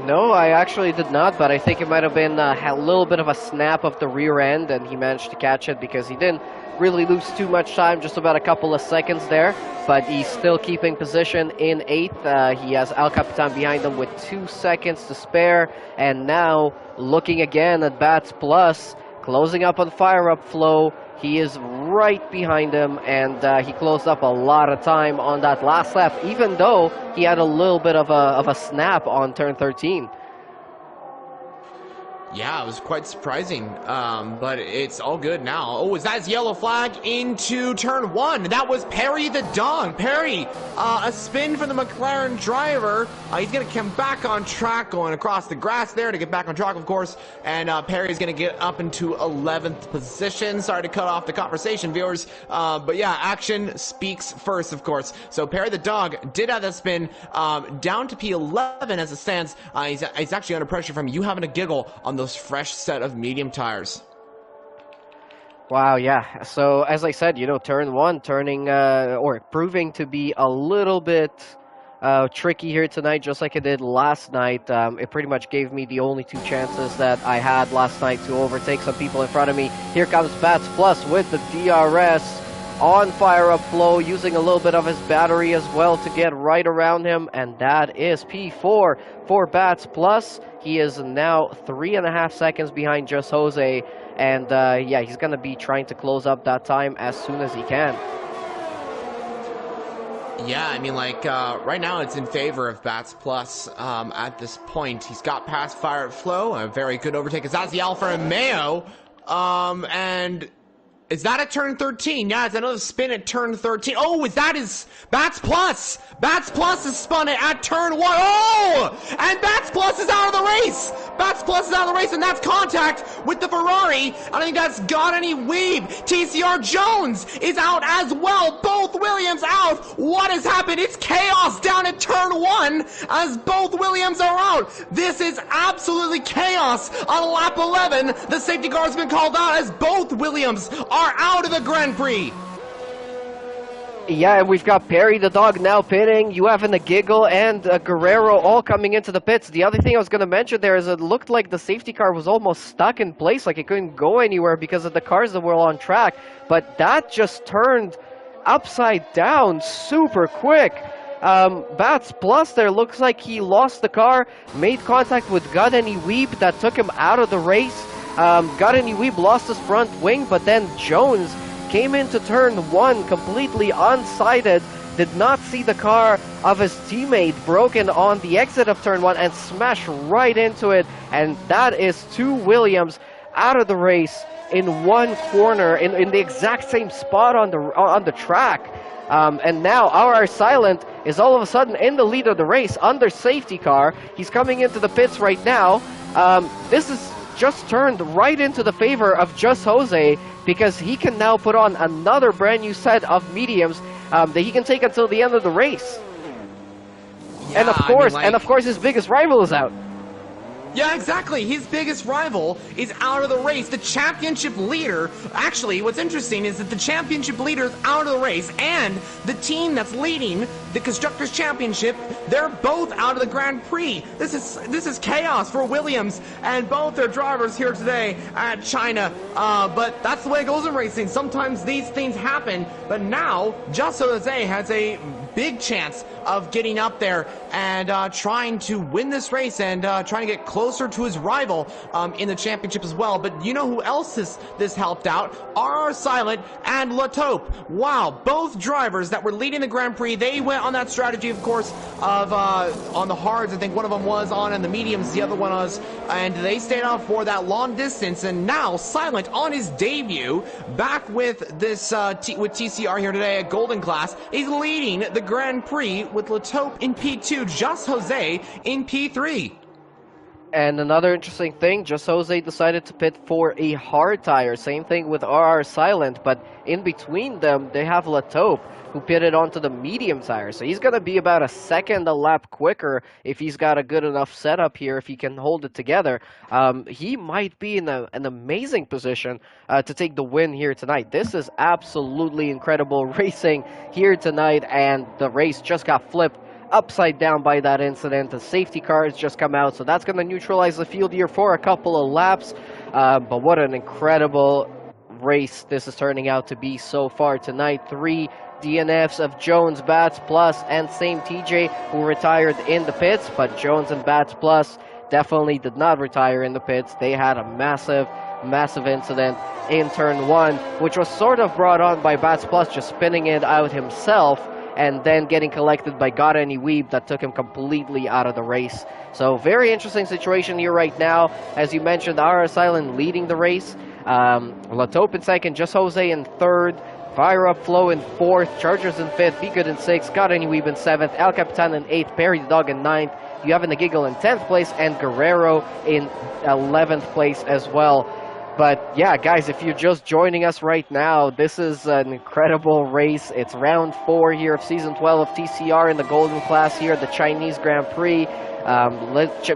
No, I actually did not, but I think it might have been a little bit of a snap of the rear end, and he managed to catch it because he didn't really lose too much time, just about a couple of seconds there. But he's still keeping position in 8th. He has El Capitan behind him with 2 seconds to spare, and now looking again at Bats Plus, closing up on Fire Up Flow. He is right behind him, and he closed up a lot of time on that last lap, even though he had a little bit of a snap on turn 13. Yeah, it was quite surprising, but it's all good now. Oh, is that his yellow flag into turn 1? That was Perry the dog. Perry, a spin for the McLaren driver. He's going to come back on track, going across the grass there to get back on track, of course. And Perry's going to get up into 11th position. Sorry to cut off the conversation, viewers. But yeah, action speaks first, of course. So Perry the dog did have that spin down to P11 as it stands. He's actually under pressure from you having a giggle on those fresh set of medium tires. Wow, yeah. So as I said, you know, turn 1 turning or proving to be a little bit tricky here tonight, just like it did last night. It pretty much gave me the only 2 chances that I had last night to overtake some people in front of me. Here comes Bats Plus with the DRS on fire up flow, using a little bit of his battery as well to get right around him, and that is P4 for Bats Plus. He is now 3.5 seconds behind Just Jose, and yeah, he's gonna be trying to close up that time as soon as he can. Yeah, I mean, like, right now it's in favor of Bats Plus at this point. He's got past fire at flow, a very good overtake. It's the Alfa Romeo, and is that at turn 13? Yeah, it's another spin at turn 13. Oh, is that his Bats Plus? Bats Plus is spun it at turn 1. Oh! And Bats Plus is out of the race! Bats Plus is out of the race, and that's contact with the Ferrari. I don't think that's got any weave. TCR Jones is out as well. Both Williams out. What has happened? It's chaos down at turn 1 as both Williams are out. This is absolutely chaos on lap 11. The safety car has been called out as both Williams are out of the Grand Prix. Yeah, and we've got Perry the dog now pitting, you having a giggle, and Guerrero all coming into the pits. The other thing I was going to mention there is it looked like the safety car was almost stuck in place, like it couldn't go anywhere because of the cars that were on track. But that just turned upside down super quick. Bats Plus there looks like he lost the car, made contact with Gadeni Weeb that took him out of the race. Gadeni Weeb lost his front wing, but then Jones came into turn 1 completely unsighted, did not see the car of his teammate broken on the exit of turn 1 and smashed right into it, and that is 2 Williams out of the race in one corner in the exact same spot on the track. And now our Silent is all of a sudden in the lead of the race under safety car. He's coming into the pits right now. This is just turned right into the favor of Just Jose, because he can now put on another brand new set of mediums that he can take until the end of the race. Yeah, and of course his biggest rival is out. Yeah, exactly. His biggest rival is out of the race. The championship leader, actually, what's interesting is that the championship leader is out of the race, and the team that's leading the Constructors' Championship, they're both out of the Grand Prix. This is chaos for Williams and both their drivers here today at China. But that's the way it goes in racing. Sometimes these things happen, but now Just Jose has a big chance of getting up there and trying to win this race and trying to get closer to his rival in the championship as well. But you know who else this helped out? RR Silent and Lataupe. Wow, both drivers that were leading the Grand Prix, they went on that strategy, of course, of on the hards. I think one of them was on, and the mediums, the other one was, and they stayed out for that long distance. And now Silent on his debut, back with this with TCR here today at Golden Class, is leading the Grand Prix with Lataupe in P2, Just Jose in P3. And another interesting thing, Just Jose decided to pit for a hard tire. Same thing with RR Silent, but in between them, they have Lataupe, who pitted onto the medium tire. So he's going to be about a second a lap quicker if he's got a good enough setup here, if he can hold it together. He might be in an amazing position to take the win here tonight. This is absolutely incredible racing here tonight, and the race just got flipped upside down by that incident. The safety car has just come out, so that's going to neutralize the field here for a couple of laps. But what an incredible race this is turning out to be so far tonight. 3 DNFs of Jones, Bats Plus, and same TJ, who retired in the pits, but Jones and Bats Plus definitely did not retire in the pits. They had a massive incident in turn 1, which was sort of brought on by Bats Plus just spinning it out himself. and then getting collected by Got Any Weeb that took him completely out of the race. So very interesting situation here right now. As you mentioned, RS Island leading the race. Latope in second, Just Jose in third, Fire Up Flow in fourth, Chargers in fifth, Be Good in sixth, Got Any Weeb in seventh, El Capitan in eighth, Perry the Dog in ninth, You Having the Giggle in 10th place, and Guerrero in 11th place as well. But yeah, guys, if you're just joining us right now, this is an incredible race. It's round 4 here of season 12 of TCR in the Golden Class here at the Chinese Grand Prix.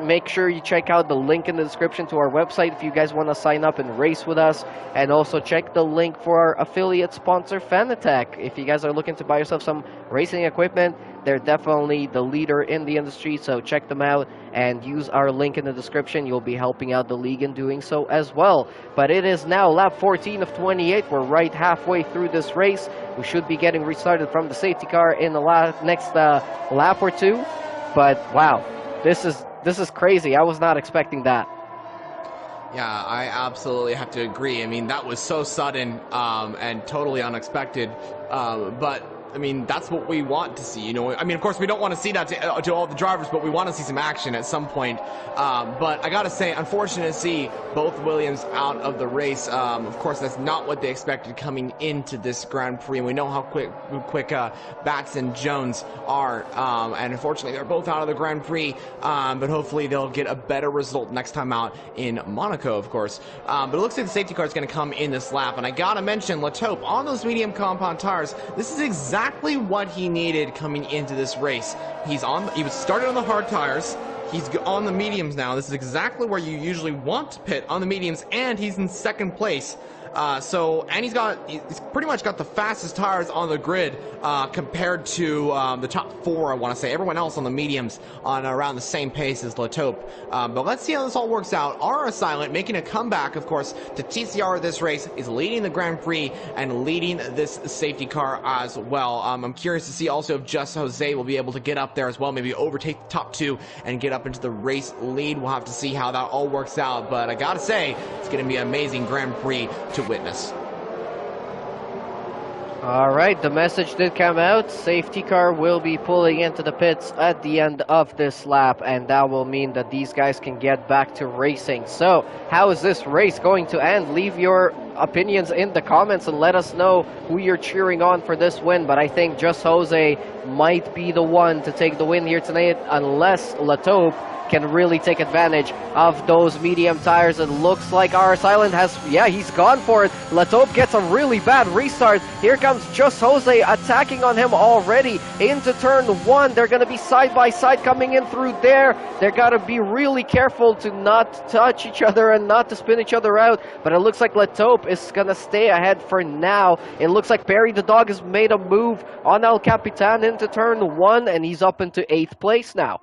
Make sure you check out the link in the description to our website if you guys want to sign up and race with us. And also check the link for our affiliate sponsor, Fanatec. If you guys are looking to buy yourself some racing equipment, they're definitely the leader in the industry, so check them out and use our link in the description. You'll be helping out the league in doing so as well. But it is now lap 14 of 28. We're right halfway through this race. We should be getting restarted from the safety car in the next lap or two. But wow, this is crazy. I was not expecting that. Yeah, I absolutely have to agree. I mean, that was so sudden and totally unexpected. But I mean, that's what we want to see, you know. I mean, of course, we don't want to see that to all the drivers, but we want to see some action at some point. But I got to say, unfortunate to see both Williams out of the race. Of course, that's not what they expected coming into this Grand Prix, and we know how quick Bax and Jones are. And unfortunately, they're both out of the Grand Prix, but hopefully they'll get a better result next time out in Monaco, of course. But it looks like the safety car is going to come in this lap, and I got to mention Latope on those medium compound tires. This is exactly what he needed coming into this race. He was started on the hard tires. He's on the mediums now. This is exactly where you usually want to pit, on the mediums, and he's in second place. And he's pretty much got the fastest tires on the grid compared to the top 4, I want to say. Everyone else on the mediums on around the same pace as Latope. But let's see how this all works out. RS Silent making a comeback, of course, to TCR this race, is leading the Grand Prix and leading this safety car as well. I'm curious to see also if Just Jose will be able to get up there as well, maybe overtake the top 2 and get up into the race lead. We'll have to see how that all works out. But I gotta say, it's going to be an amazing Grand Prix to witness. All right, the message did come out. Safety car will be pulling into the pits at the end of this lap, and that will mean that these guys can get back to racing. So, how is this race going to end? Leave your opinions in the comments and let us know who you're cheering on for this win. But I think Just Jose might be the one to take the win here tonight, unless Latope can really take advantage of those medium tires. It looks like RS Island he's gone for it. Latope gets a really bad restart. Here comes Just Jose attacking on him already into turn 1. They're going to be side by side coming in through there. They're got to be really careful to not touch each other and not to spin each other out. But it looks like Latope is going to stay ahead for now. It looks like Perry the Dog has made a move on El Capitan into turn 1, and he's up into 8th place now.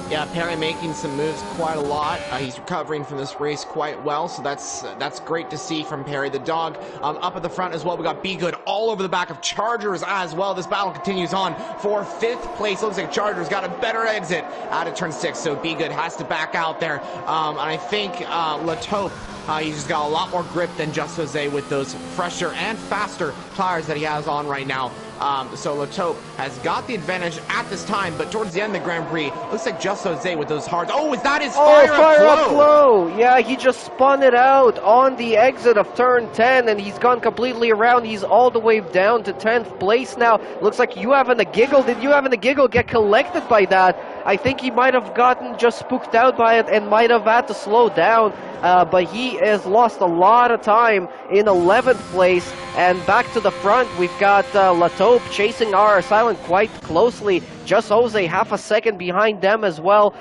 Yeah, Perry making some moves quite a lot. He's recovering from this race quite well, so that's great to see from Perry the Dog. Up at the front as well, we got Be Good all over the back of Chargers as well. This battle continues on for 5th place. Looks like Chargers got a better exit out of turn 6, so Be Good has to back out there. And I think Latope, he's just got a lot more grip than Just Jose with those fresher and faster tires that he has on right now. So Latope has got the advantage at this time, but towards the end of the Grand Prix, looks like Just Jose with those hards. Oh, is that his fire up flow? Yeah, he just spun it out on the exit of turn 10, and he's gone completely around. He's all the way down to 10th place now. Looks like You Having a Giggle. Did You Having a Giggle get collected by that? I think he might have gotten just spooked out by it and might have had to slow down. But he has lost a lot of time in 11th place. And back to the front, we've got Latope chasing RS Island quite closely. Just Jose half a second behind them as well.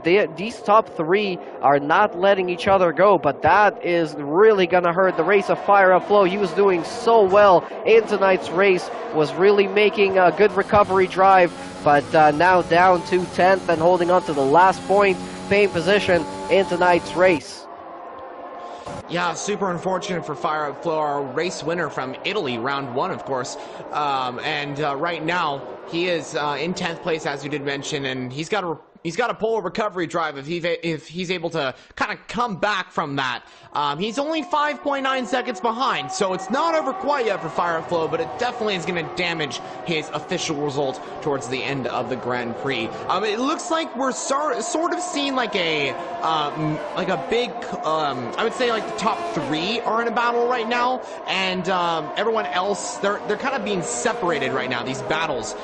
These top 3 are not letting each other go, but that is really going to hurt the race of Fire Up Flow. He was doing so well in tonight's race, was really making a good recovery drive, but now down to 10th and holding on to the last point, paying position in tonight's race. Yeah, super unfortunate for Fire Up Flow, our race winner from Italy, round 1, of course. Right now, he is in 10th place, as you did mention, and he's got to He's got a pole recovery drive if he's able to kind of come back from that. He's only 5.9 seconds behind, so it's not over quite yet for Fireflow, but it definitely is going to damage his official result towards the end of the Grand Prix. It looks like we're sort of seeing like a big, I would say like the top 3 are in a battle right now, and everyone else, they're kind of being separated right now, these battles.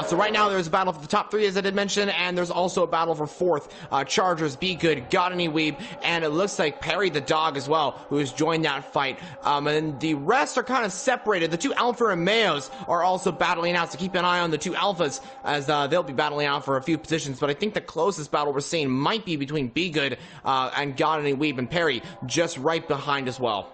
So right now there's a battle for the top 3, as I did mention, and there's also a battle for 4th. Chargers, Be Good, Got Any Weeb, and it looks like Perry the Dog as well, who has joined that fight. And the rest are kind of separated. The 2 Alpha Romeos are also battling out, so keep an eye on the 2 Alphas as they'll be battling out for a few positions. But I think the closest battle we're seeing might be between Be Good and Got Any Weeb, and Perry just right behind as well.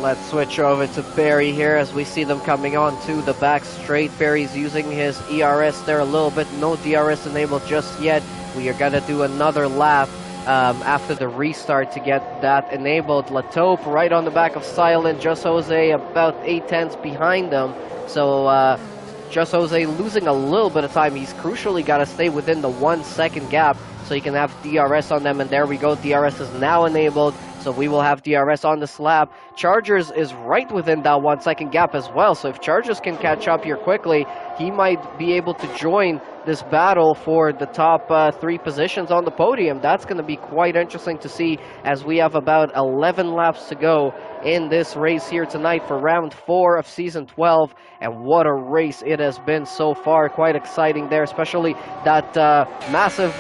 Let's switch over to Barry here as we see them coming on to the back straight. Barry's using his ERS there a little bit. No DRS enabled just yet. We are going to do another lap after the restart to get that enabled. Latope right on the back of Silent. Just Jose about 8/10 behind them. So Just Jose losing a little bit of time. He's crucially got to stay within the 1 second gap so he can have DRS on them. And there we go. DRS is now enabled. So we will have DRS on this lap. Chargers is right within that 1 second gap as well. So if Chargers can catch up here quickly, he might be able to join this battle for the top 3 positions on the podium. That's going to be quite interesting to see as we have about 11 laps to go in this race here tonight for round 4 of season 12. And what a race it has been so far. Quite exciting there, especially that massive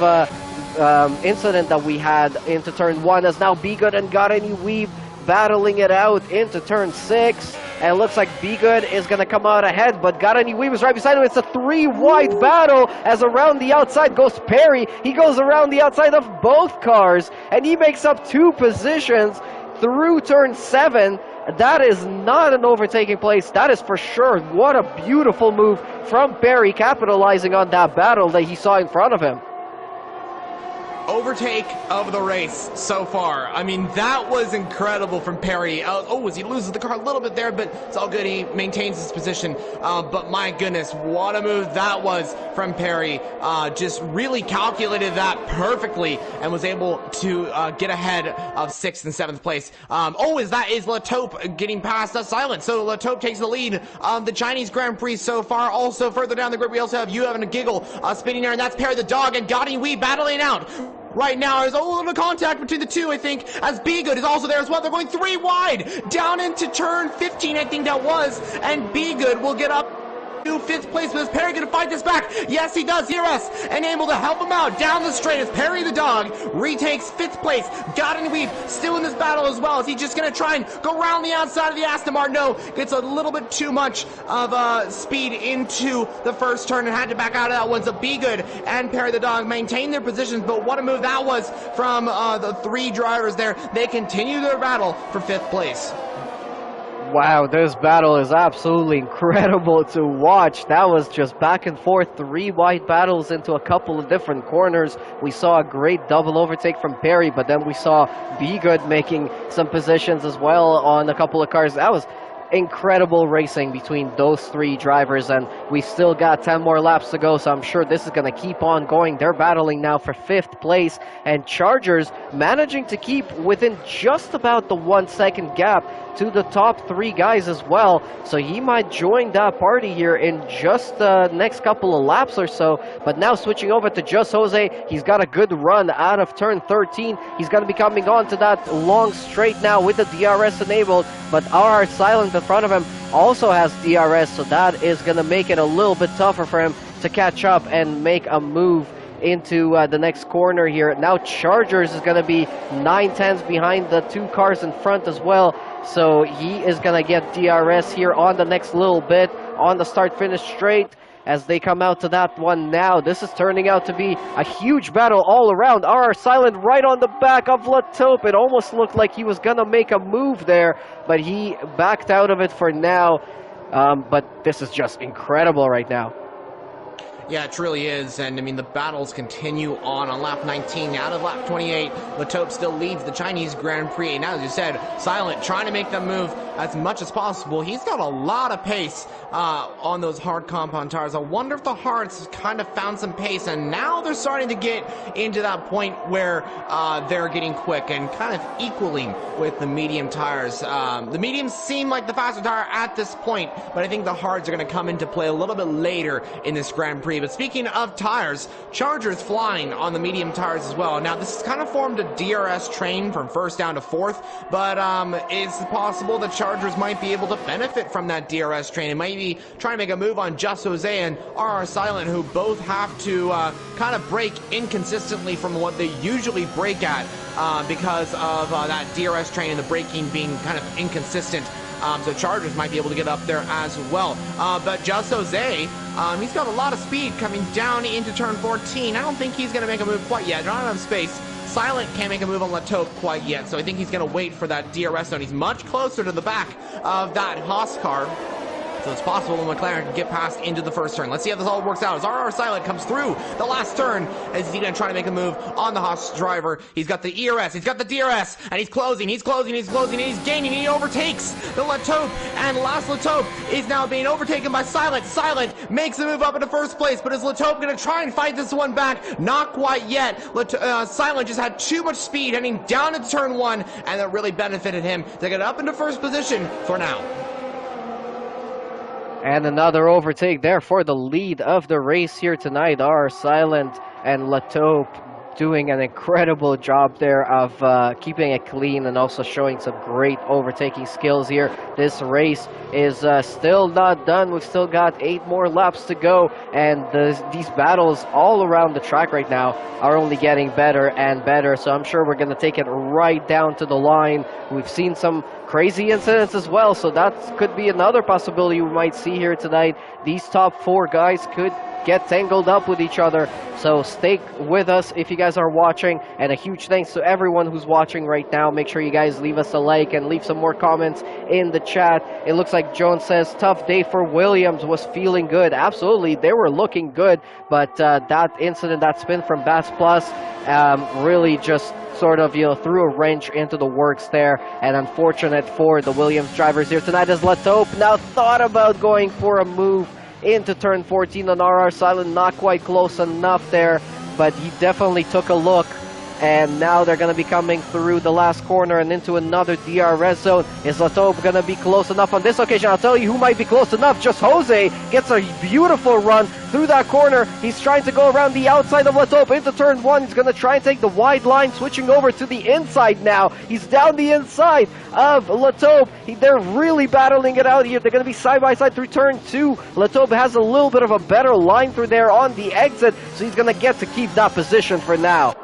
incident that we had into turn 1 as now Be Good and Got Any Weeb battling it out into turn 6. And it looks like Be Good is going to come out ahead, but Got Any Weeb is right beside him. It's a 3-wide battle as around the outside goes Perry. He goes around the outside of both cars, and he makes up 2 positions through turn 7. That is not an overtaking place. That is for sure. What a beautiful move from Perry, capitalizing on that battle that he saw in front of him. Overtake of the race so far. I mean, that was incredible from Perry. As he loses the car a little bit there, but it's all good. He maintains his position. But my goodness, what a move that was from Perry. Just really calculated that perfectly and was able to get ahead of 6th and 7th place. As that is Latope getting past Silent. So Latope takes the lead of the Chinese Grand Prix so far. Also further down the grid, we also have You Having a Giggle spinning there, and that's Perry the Dog and Got Any Weeb battling out. Right now, there's a little bit of contact between the 2, I think, as Be Good is also there as well. They're going 3 wide, down into turn 15, I think that was, and Be Good will get up to 5th place. But is Perry going to fight this back? Yes, he does. DRS and able to help him out down the straight as Perry the Dog retakes 5th place. Got Any Weeb still in this battle as well. Is he just going to try and go around the outside of the Aston Martin? No, gets a little bit too much of speed into the first turn and had to back out of that one. So Be Good and Perry the Dog maintain their positions, but what a move that was from the 3 drivers there. They continue their battle for 5th place. Wow, this battle is absolutely incredible to watch. That was just back and forth, 3 wide battles into a couple of different corners. We saw a great double overtake from Perry, but then we saw Be Good making some positions as well on a couple of cars. That was incredible racing between those 3 drivers, and we still got 10 more laps to go, so I'm sure this is going to keep on going. They're battling now for 5th place, and Chargers managing to keep within just about the 1 second gap to the top 3 guys as well, so he might join that party here in just the next couple of laps or so. But now switching over to Just Jose, he's got a good run out of turn 13. He's going to be coming on to that long straight now with the DRS enabled, but our Silent in front of him also has DRS, so that is going to make it a little bit tougher for him to catch up and make a move into the next corner here. Now Chargers is going to be 9/10 behind the 2 cars in front as well, so he is going to get DRS here on the next little bit on the start-finish straight as they come out to that one now. This is turning out to be a huge battle all around. RR Silent right on the back of Latope. It almost looked like he was gonna make a move there, but he backed out of it for now. But this is just incredible right now. Yeah, it truly is, and I mean the battles continue on lap 19. Out of lap 28, Latope still leads the Chinese Grand Prix. And as you said, Silent trying to make them move as much as possible. He's got a lot of pace on those hard compound tires. I wonder if the hards kind of found some pace, and now they're starting to get into that point where they're getting quick and kind of equaling with the medium tires. The mediums seem like the faster tire at this point, but I think the hards are going to come into play a little bit later in this Grand Prix. But speaking of tires, Charger's flying on the medium tires as well. Now, this has kind of formed a DRS train from first down to fourth, but it's possible that Chargers might be able to benefit from that DRS train. It might be trying to make a move on Just Jose and RR Silent, who both have to kind of break inconsistently from what they usually break at because of that DRS train and the braking being kind of inconsistent. So Chargers might be able to get up there as well. But Just Jose, he's got a lot of speed coming down into turn 14. I don't think he's going to make a move quite yet. Not enough space. Silent can't make a move on Latope quite yet, so I think he's going to wait for that DRS zone. He's much closer to the back of that Haas car. So it's possible that McLaren can get past into the first turn. Let's see how this all works out. As RR Silent comes through the last turn, as he's going to try to make a move on the Haas driver. He's got the ERS, he's got the DRS, and he's closing, and he's gaining, and he overtakes the Latope, and last Latope is now being overtaken by Silent. Silent makes a move up into first place, but is Latope going to try and fight this one back? Not quite yet. Silent just had too much speed heading down into turn 1, and that really benefited him to get up into first position for now. And another overtake there for the lead of the race here tonight. Are Silent and Latope doing an incredible job there of keeping it clean and also showing some great overtaking skills here. This race is still not done. We've still got 8 more laps to go, and these battles all around the track right now are only getting better and better. So I'm sure we're going to take it right down to the line. We've seen some crazy incidents as well, so that could be another possibility we might see here tonight. These top 4 guys could get tangled up with each other, so stay with us if you guys are watching, and a huge thanks to everyone who's watching right now. Make sure you guys leave us a like and leave some more comments in the chat. It looks like Joan says tough day for Williams, was feeling good. Absolutely, they were looking good, but that incident, that spin from Bass Plus, really just sort of, threw a wrench into the works there, and unfortunate for the Williams drivers here tonight, as Latope now thought about going for a move into turn 14 on RR Silent. Not quite close enough there, but he definitely took a look, and now they're going to be coming through the last corner and into another DRS zone. Is Latope going to be close enough on this occasion? I'll tell you who might be close enough. Just Jose gets a beautiful run through that corner. He's trying to go around the outside of Latope into turn 1. He's going to try and take the wide line, switching over to the inside now. He's down the inside of Latope. They're really battling it out here. They're going to be side by side through turn 2. Latope has a little bit of a better line through there on the exit, so he's going to get to keep that position for now.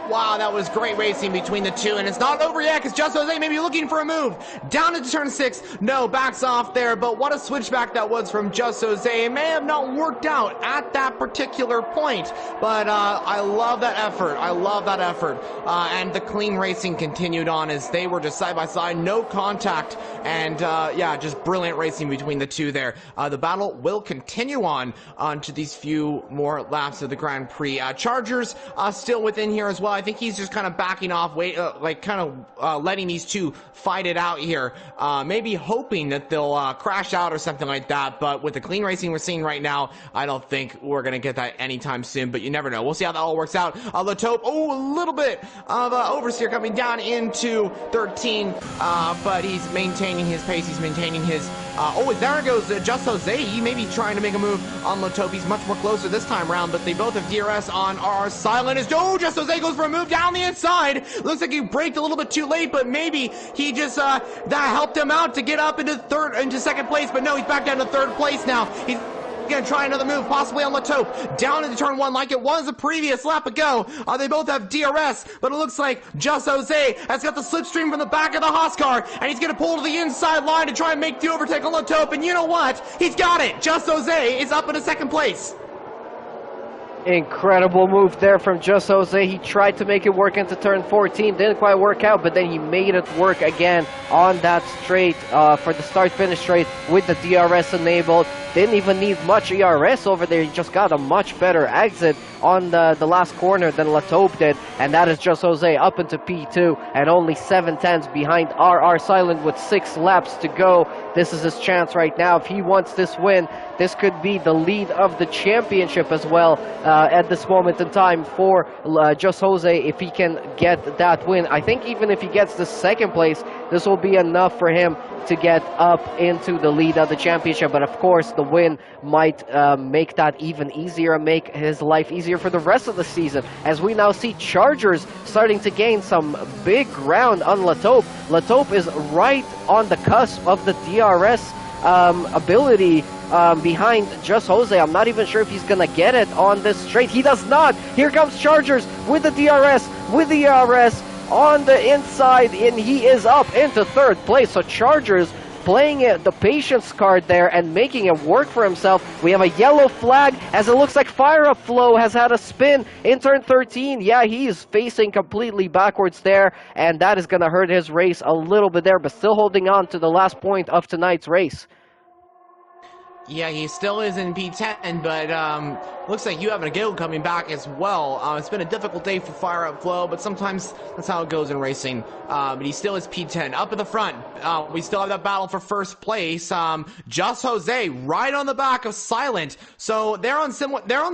Wow, that was great racing between the two, and it's not over yet because Just Jose may be looking for a move. Down into turn 6, no, backs off there, but what a switchback that was from Just Jose. It may have not worked out at that particular point, but I love that effort. I love that effort. And the clean racing continued on as they were just side by side, no contact, and yeah, just brilliant racing between the two there. The battle will continue on to these few more laps of the Grand Prix. Chargers still within here as well. I think he's just kind of backing off, letting these two fight it out here. Maybe hoping that they'll crash out or something like that. But with the clean racing we're seeing right now, I don't think we're going to get that anytime soon. But you never know. We'll see how that all works out. Latope, a little bit of oversteer coming down into 13. But he's maintaining his pace. He's maintaining his... there goes Just Jose. He may be trying to make a move on Latope. He's much more closer this time around. But they both have DRS on RR Silent. Just Jose goes for a move down the inside. Looks like he braked a little bit too late, but maybe he just that helped him out to get up into second place. But no, he's back down to third place now. He's gonna try another move, possibly on Latope, down into turn 1 like it was the previous lap ago. They both have DRS, but it looks like Just Jose has got the slipstream from the back of the Haas car, and he's gonna pull to the inside line to try and make the overtake on Latope. And you know what? He's got it. Just Jose is up into second place. Incredible move there from Just Jose. He tried to make it work into turn 14, didn't quite work out, but then he made it work again on that straight for the start-finish straight with the DRS enabled. Didn't even need much ERS over there. He just got a much better exit on the last corner than Latope did, and that is Just Jose up into P2 and only 7/10 behind RR Silent with 6 laps to go. This is his chance right now. If he wants this win, this could be the lead of the championship as well at this moment in time for Just Jose. If he can get that win, I think even if he gets the second place, this will be enough for him to get up into the lead of the championship. But of course, the win might make that even easier and make his life easier for the rest of the season, as we now see Chargers starting to gain some big ground on Latope. Latope is right on the cusp of the DRS ability behind Just Jose. I'm not even sure if he's gonna get it on this straight. He does not. Here comes Chargers with the DRS, with the ERS on the inside, and he is up into third place. So Chargers playing the patience card there and making it work for himself. We have a yellow flag as it looks like Fire Up Flow has had a spin in turn 13. Yeah, he's facing completely backwards there, and that is going to hurt his race a little bit there, but still holding on to the last point of tonight's race. Yeah, he still is in P10, but looks like you have a Gil coming back as well. It's been a difficult day for Fire Up Flow, but sometimes that's how it goes in racing. But he still is P10. Up in the front, we still have that battle for first place. Just Jose right on the back of Silent. So they're on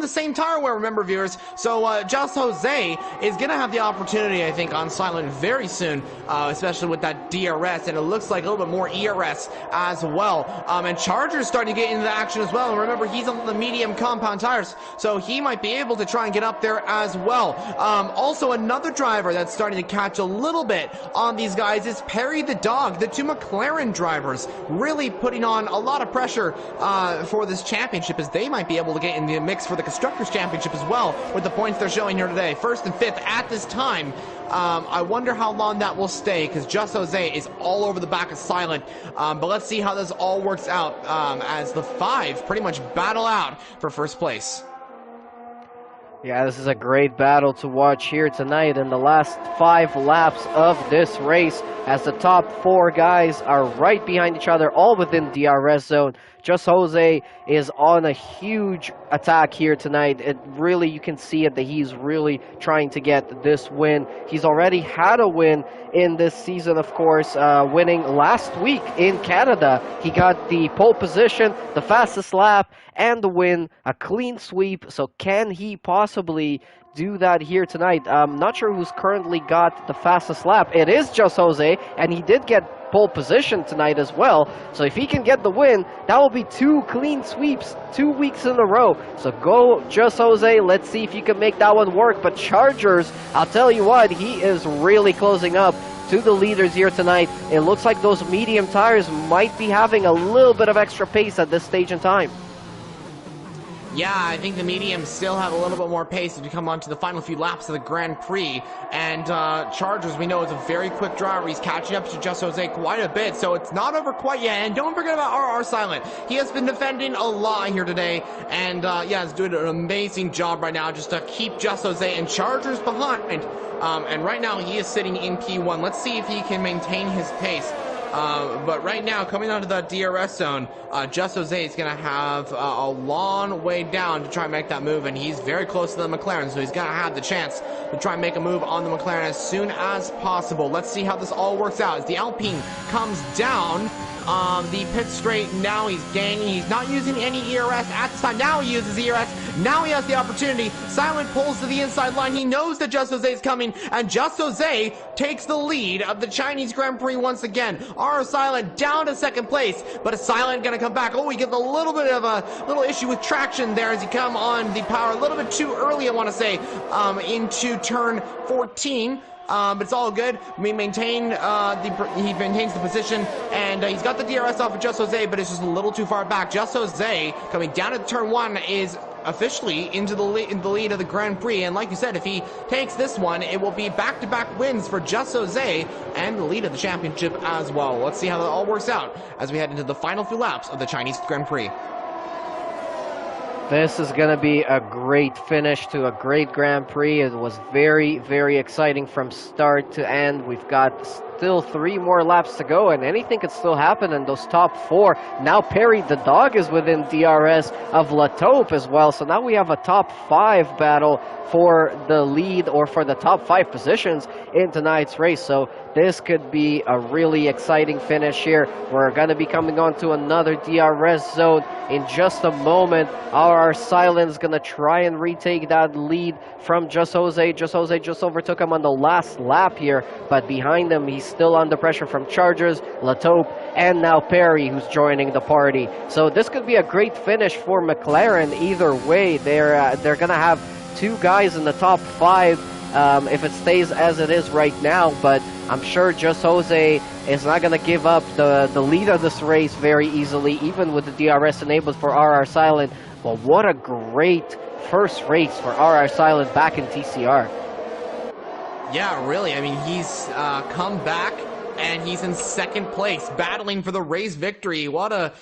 the same tire wear, remember, viewers. So Just Jose is going to have the opportunity, I think, on Silent very soon, especially with that DRS, and it looks like a little bit more ERS as well. And Charger's starting to get into the action as well. And remember, he's on the medium compound tires, so he might be able to try and get up there as well. Also, another driver that's starting to catch a little bit on these guys is Perry the Dog. The two McLaren drivers really putting on a lot of pressure for this championship, as they might be able to get in the mix for the Constructors' Championship as well with the points they're showing here today. First and fifth at this time. I wonder how long that will stay, because Just Jose is all over the back of Silent. But let's see how this all works out as the 5 pretty much battle out for first place. Yeah, this is a great battle to watch here tonight in the last 5 laps of this race, as the top 4 guys are right behind each other, all within DRS zone. Just Jose is on a huge attack here tonight. It really, you can see it, that he's really trying to get this win. He's already had a win in this season, of course, winning last week in Canada. He got the pole position, the fastest lap, and the win, a clean sweep. So can he possibly do that here tonight? I'm not sure who's currently got the fastest lap. It is Just Jose, and he did get pole position tonight as well. So if he can get the win, that will be 2 clean sweeps 2 weeks in a row. So go Just Jose. Let's see if you can make that one work. But Chargers, I'll tell you what, he is really closing up to the leaders here tonight. It looks like those medium tires might be having a little bit of extra pace at this stage in time. Yeah, I think the mediums still have a little bit more pace as we come on to the final few laps of the Grand Prix. And Chargers, we know, is a very quick driver. He's catching up to Just Jose quite a bit, so it's not over quite yet. And don't forget about RR Silent. He has been defending a lot here today. And yeah, he's doing an amazing job right now just to keep Just Jose and Chargers behind. And right now, he is sitting in P1. Let's see if he can maintain his pace. But right now, coming onto the DRS zone, Just Jose is going to have a long way down to try and make that move, and he's very close to the McLaren, so he's going to have the chance to try and make a move on the McLaren as soon as possible. Let's see how this all works out. As the Alpine comes down the pit straight, now he's gaining. He's not using any ERS at this time. Now he uses ERS. Now he has the opportunity. Silent pulls to the inside line. He knows that Just Jose is coming, and Just Jose takes the lead of the Chinese Grand Prix once again. R Silent down to second place, but is Silent going to come back? Oh, he gets a little bit of a little issue with traction there as he come on the power a little bit too early, I want to say, into turn 14. But it's all good. We maintain he maintains the position, and he's got the DRS off of Just Jose, but it's just a little too far back. Just Jose coming down to turn 1 is officially into the lead of the Grand Prix, and like you said, if he takes this one, it will be back-to-back wins for Just Jose and the lead of the championship as well. Let's see how that all works out as we head into the final few laps of the Chinese Grand Prix. This is going to be a great finish to a great Grand Prix. It was very, very exciting from start to end. We've got still 3 more laps to go, and anything could still happen in those top 4. Now Perry the dog is within DRS of Latope as well, so now we have a top 5 battle for the lead or for the top 5 positions in tonight's race. So this could be a really exciting finish here. We're going to be coming on to another DRS zone in just a moment. Our Silent is going to try and retake that lead from Just Jose. Just Jose just overtook him on the last lap here, but behind him he's still under pressure from Chargers, Latope, and now Perry, who's joining the party. So this could be a great finish for McLaren. Either way, they're going to have 2 guys in the top 5 if it stays as it is right now, but I'm sure Just Jose is not going to give up the lead of this race very easily, even with the DRS enabled for RR Silent. Well, what a great first race for RR Silent back in TCR. Yeah, really. I mean, he's come back and he's in second place, battling for the race victory. What a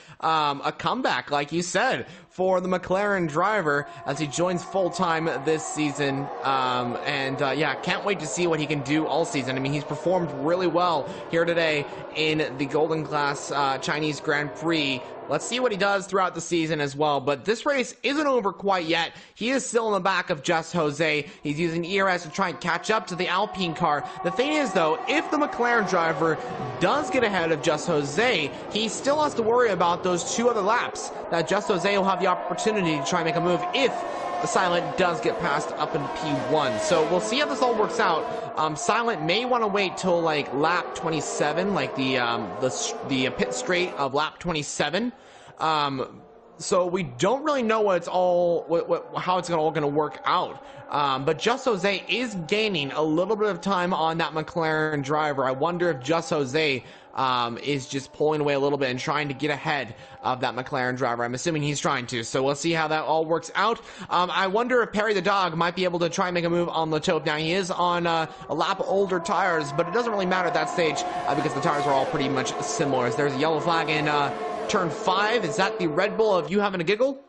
comeback, like you said, for the McLaren driver as he joins full-time this season. Yeah, can't wait to see what he can do all season. I mean, he's performed really well here today in the Golden Class Chinese Grand Prix. Let's see what he does throughout the season as well. But this race isn't over quite yet. He is still in the back of Just Jose. He's using ERS to try and catch up to the Alpine car. The thing is, though, if the McLaren driver does get ahead of Just Jose, he still has to worry about those 2 other laps that Just Jose will have the opportunity to try and make a move if the Silent does get passed up in P1. So we'll see how this all works out. Silent may want to wait till like lap 27, like the pit straight of lap 27. So we don't really know what it's all, how it's all going to work out. But Just Jose is gaining a little bit of time on that McLaren driver. I wonder if Just Jose is just pulling away a little bit and trying to get ahead of that McLaren driver. I'm assuming he's trying to, so we'll see how that all works out. I wonder if Perry the dog might be able to try and make a move on Latope. Now, he is on a lap older tires, but it doesn't really matter at that stage because the tires are all pretty much similar. As there's a yellow flag in turn 5. Is that the Red Bull of you having a giggle?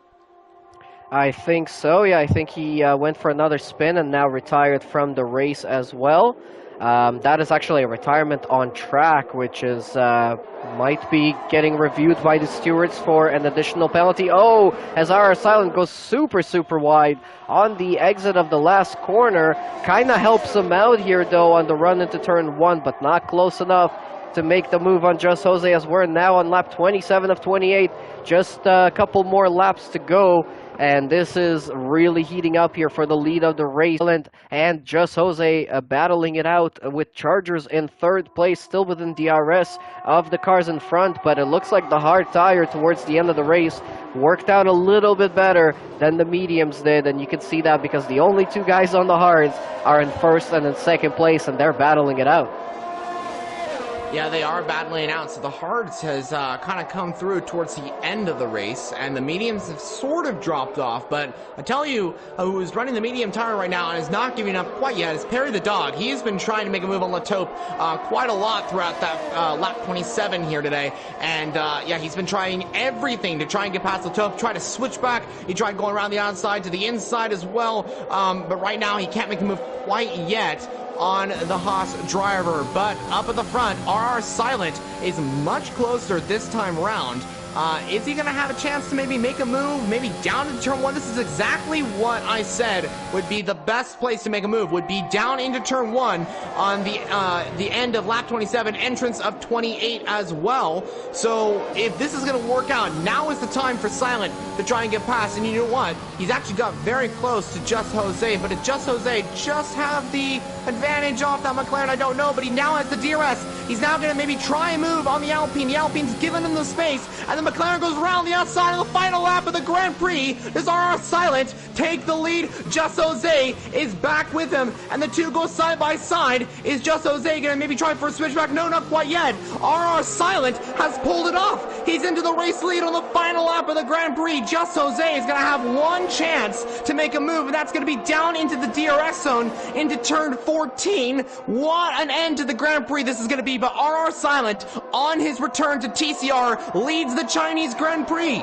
I think so, yeah. I think he went for another spin and now retired from the race as well. That is actually a retirement on track, which is might be getting reviewed by the stewards for an additional penalty. Oh, as our Silent goes super wide on the exit of the last corner. Kind of helps him out here, though, on the run into turn 1, but not close enough to make the move on Just Jose, as we're now on lap 27 of 28. Just a couple more laps to go, and this is really heating up here for the lead of the race. And Just Jose battling it out with Chargers in 3rd place, still within DRS of the cars in front, but it looks like the hard tire towards the end of the race worked out a little bit better than the mediums did, and you can see that because the only 2 guys on the hards are in 1st and in 2nd place, and they're battling it out. Yeah, they are battling out. So the hards has kind of come through towards the end of the race, and the mediums have sort of dropped off. But I tell you, who's running the medium tire right now and is not giving up quite yet is Perry the dog. He has been trying to make a move on Latope quite a lot throughout that lap 27 here today. And yeah, he's been trying everything to try and get past Latope, try to switch back. He tried going around the outside to the inside as well. But right now, he can't make a move quite yet on the Haas driver. But up at the front, RR Silent is much closer this time round. Is he going to have a chance to maybe make a move, maybe down into turn 1? This is exactly what I said would be the best place to make a move, would be down into turn 1 on the end of lap 27, entrance of 28 as well. So if this is going to work out, now is the time for Silent to try and get past. And you know what? He's actually got very close to Just Jose, but did Just Jose just have the advantage off that McLaren? I don't know, but he now has the DRS. He's now going to maybe try and move on the Alpine. The Alpine's given him the space, and the McLaren goes around the outside of the final lap of the Grand Prix. Does RR Silent take the lead? Just Jose is back with him, and the 2 go side by side. Is Just Jose going to maybe try for a switchback? No, not quite yet. RR Silent has pulled it off. He's into the race lead on the final lap of the Grand Prix. Just Jose is going to have one chance to make a move, and that's going to be down into the DRS zone, into turn 14. What an end to the Grand Prix this is going to be, but RR Silent, on his return to TCR, leads the Chinese Grand Prix.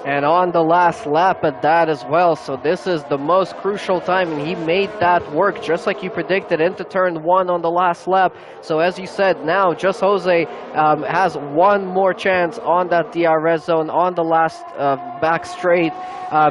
And on the last lap at that as well. So this is the most crucial time, and he made that work just like you predicted into turn one on the last lap. So as you said, now Just Jose has one more chance on that DRS zone on the last back straight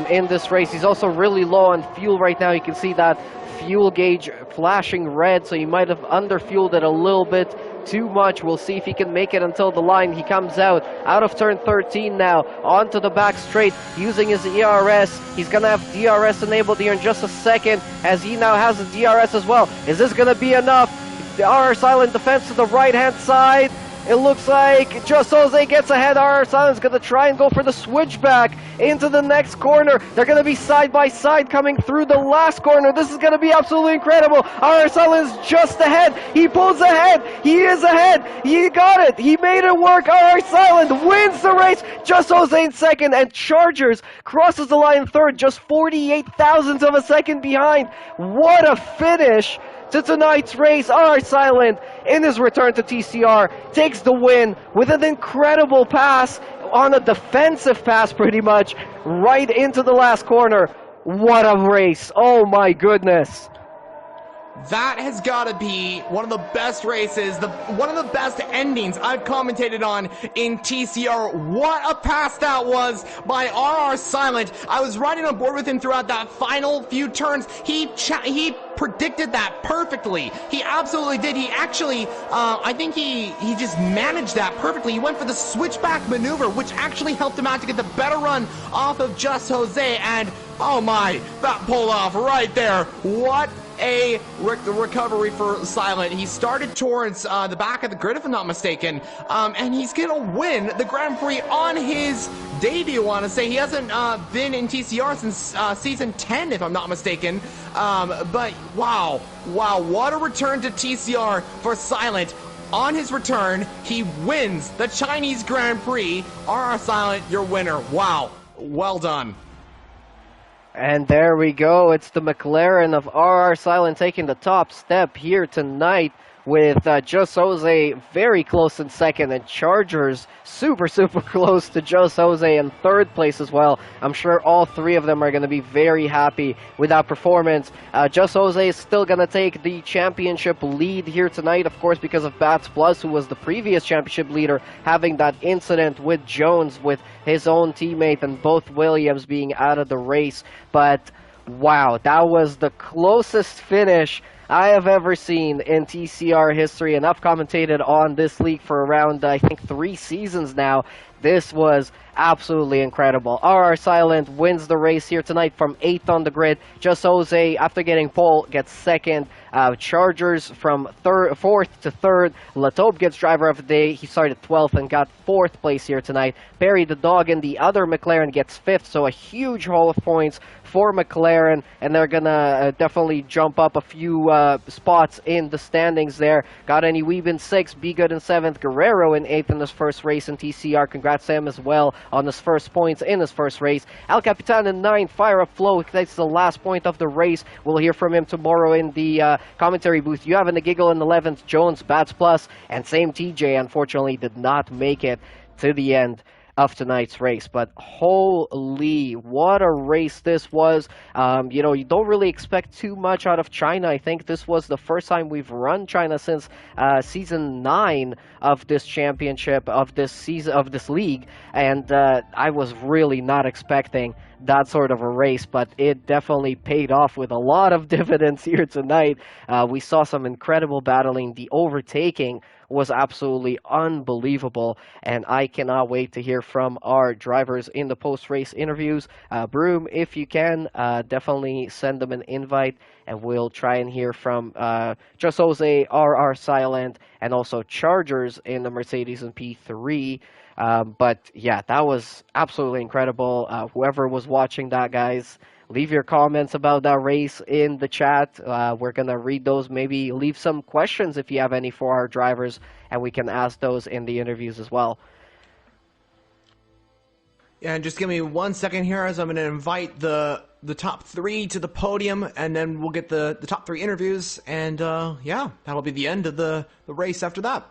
in this race. He's also really low on fuel right now. You can see that fuel gauge flashing red, so he might have underfueled it a little bit too much. We'll see if he can make it until the line. He comes out of turn 13 now, onto the back straight, using his ERS. He's gonna have DRS enabled here in just a second, as he now has the DRS as well. Is this gonna be enough? The RR Silent defense to the right-hand side. It looks like Just Jose gets ahead. RR Silent's going to try and go for the switchback into the next corner. They're going to be side by side coming through the last corner. This is going to be absolutely incredible. RR Silent is just ahead. He pulls ahead. He is ahead. He got it. He made it work. RR Silent wins the race. Just Jose in second, and Chargers crosses the line third, just 48 thousandths of a second behind. What a finish to tonight's race. RR Silent, in his return to TCR, takes the win with an incredible pass on a defensive pass, pretty much, right into the last corner. What a race. Oh my goodness. That has got to be one of the best races, one of the best endings I've commentated on in TCR. What a pass that was by RR Silent. I was riding on board with him throughout that final few turns. He predicted that perfectly. He absolutely did. He actually, I think he just managed that perfectly. He went for the switchback maneuver, which actually helped him out to get the better run off of Just Jose, and oh my, that pull off right there. What a recovery for Silent. He started towards the back of the grid, if I'm not mistaken, and he's gonna win the Grand Prix on his debut. I want to say he hasn't been in TCR since season 10, if I'm not mistaken. But wow, what a return to TCR for Silent. On his return, he wins the Chinese Grand Prix. RR Silent, your winner. Wow, well done. And there we go. It's the McLaren of RR Silent taking the top step here tonight, with Just Jose very close in second, and Chargers super close to Just Jose in third place as well. I'm sure all three of them are going to be very happy with that performance. Just Jose is still going to take the championship lead here tonight, of course, because of Bats Plus, who was the previous championship leader, having that incident with Jones, with his own teammate, and both Williams being out of the race. But wow, that was the closest finish I have ever seen in TCR history, and I've commentated on this league for around, I think, 3 seasons now. This was absolutely incredible. RR Silent wins the race here tonight from 8th on the grid. Just Jose, after getting pole, gets 2nd. Chargers from 4th to 3rd. Latobe gets driver of the day. He started 12th and got 4th place here tonight. Perry the Dog in the other McLaren gets 5th, so a huge haul of points for McLaren, and they're gonna definitely jump up a few spots in the standings there. Got any Weeb in 6th, Be Good in 7th, Guerrero in 8th in his first race in TCR. Congrats to him as well on his first points in his first race. El Capitan in 9th, Fire Up Flow takes the last point of the race. We'll hear from him tomorrow in the commentary booth. You have in the Giggle in 11th, Jones, Bats Plus, and same TJ unfortunately did not make it to the end of tonight's race. But holy, what a race this was. You know, you don't really expect too much out of China. I think this was the first time we've run China since season 9 of this championship, of this season, of this league, and I was really not expecting that sort of a race, but it definitely paid off with a lot of dividends here tonight. We saw some incredible battling. The overtaking was absolutely unbelievable, and I cannot wait to hear from our drivers in the post-race interviews. Broom, if you can, definitely send them an invite, and we'll try and hear from Just Jose, RR Silent, and also Chargers in the Mercedes and P3. But yeah, that was absolutely incredible. Whoever was watching that, guys, leave your comments about that race in the chat. We're going to read those. Maybe leave some questions if you have any for our drivers, and we can ask those in the interviews as well. Yeah, and just give me 1 second here as I'm going to invite the top 3 to the podium, and then we'll get the top 3 interviews, and yeah, that'll be the end of the race after that.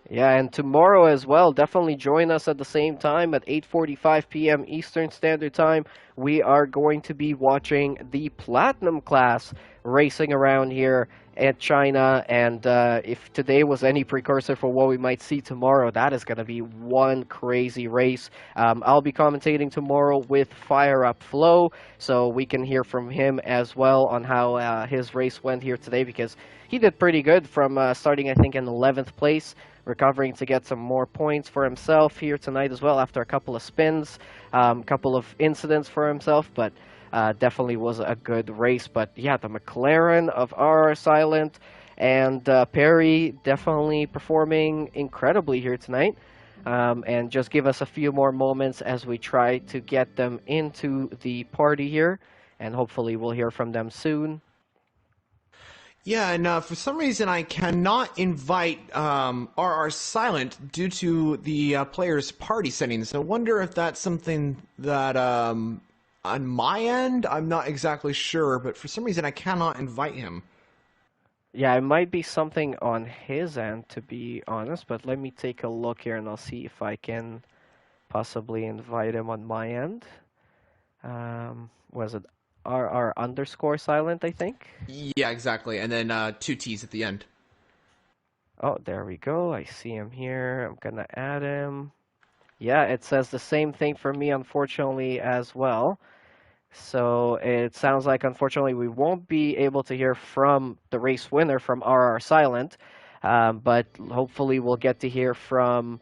Yeah, and tomorrow as well, definitely join us at the same time at 8:45 p.m. Eastern Standard Time. We are going to be watching the Platinum class racing around here at China. And if today was any precursor for what we might see tomorrow, that is going to be one crazy race. I'll be commentating tomorrow with Fire Up Flow, so we can hear from him as well on how his race went here today, because he did pretty good from starting, I think, in 11th place, recovering to get some more points for himself here tonight as well after a couple of spins, couple of incidents for himself, but definitely was a good race. But yeah, the McLaren of R Silent and Perry definitely performing incredibly here tonight. And just give us a few more moments as we try to get them into the party here, and hopefully we'll hear from them soon. Yeah, and for some reason I cannot invite RR Silent due to the player's party settings. I wonder if that's something that on my end, I'm not exactly sure, but for some reason I cannot invite him. Yeah, it might be something on his end, to be honest, but let me take a look here and I'll see if I can possibly invite him on my end. Was it RR underscore silent, I think? Yeah, exactly. And then two T's at the end. Oh, there we go. I see him here. I'm gonna add him. Yeah, it says the same thing for me, unfortunately, as well. So it sounds like, unfortunately, we won't be able to hear from the race winner from RR Silent, but hopefully we'll get to hear from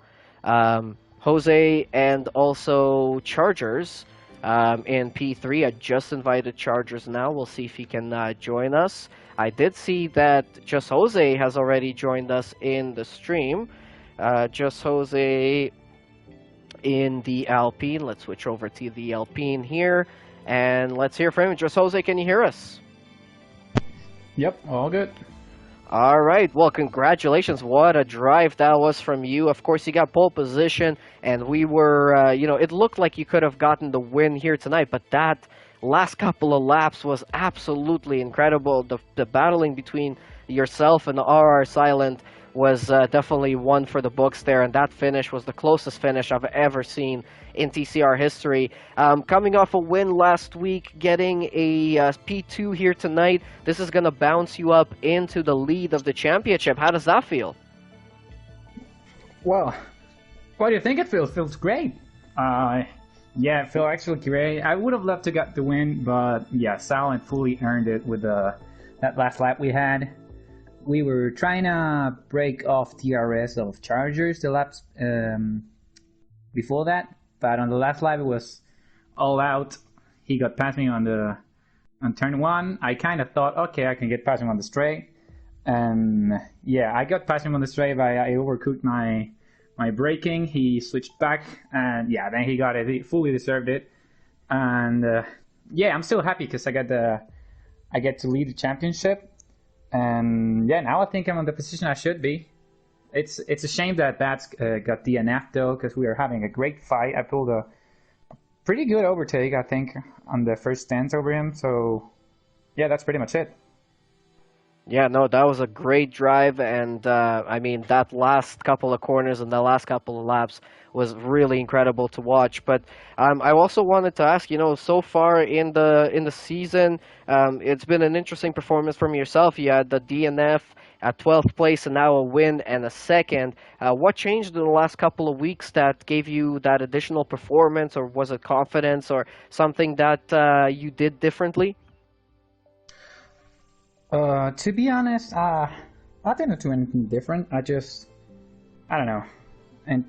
Jose and also Chargers in P3. I just invited Chargers now. We'll see if he can join us. I did see that Just Jose has already joined us in the stream. Just Jose in the Alpine. Let's switch over to the Alpine here. And let's hear from him. Just Jose, can you hear us? Yep, all good. All right. Well, congratulations. What a drive that was from you. Of course, you got pole position, and we were, it looked like you could have gotten the win here tonight, but that last couple of laps was absolutely incredible. The battling between yourself and the RR Silent was definitely one for the books there, and that finish was the closest finish I've ever seen in TCR history. Coming off a win last week, getting a P2 here tonight, this is going to bounce you up into the lead of the championship. How does that feel? Well, what do you think it feels? Feels great. Yeah, it feels actually great. I would have loved to get the win, but yeah, Silent fully earned it with that last lap we had. We were trying to break off TRS of Chargers the laps before that, but on the last lap it was all out. He got past me on turn one. I kind of thought, okay, I can get past him on the straight, and yeah, I got past him on the straight, but I overcooked my braking. He switched back, and yeah, then he got it. He fully deserved it, and yeah, I'm still happy because I get to lead the championship. And yeah, now I think I'm in the position I should be. It's a shame that Bats got DNF'd though, because we were having a great fight. I pulled a pretty good overtake, I think, on the first stance over him. So yeah, that's pretty much it. Yeah, no, that was a great drive, and I mean that last couple of corners and the last couple of laps was really incredible to watch. But I also wanted to ask, so far in the season, it's been an interesting performance from yourself. You had the DNF at 12th place, and now a win and a second. What changed in the last couple of weeks that gave you that additional performance, or was it confidence, or something that you did differently? To be honest, I didn't do anything different. I don't know. And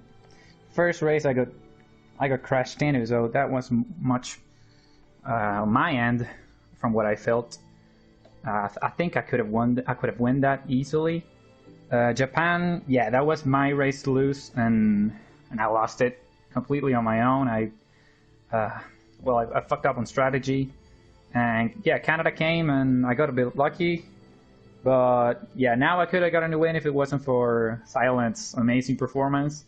first race, I got crashed into, so that was much on my end from what I felt. I think I could have won. I could have won that easily. Japan, yeah, that was my race to lose, and I lost it completely on my own. I fucked up on strategy. And yeah, Canada came and I got a bit lucky. But yeah, now I could have gotten a win if it wasn't for Silent's amazing performance.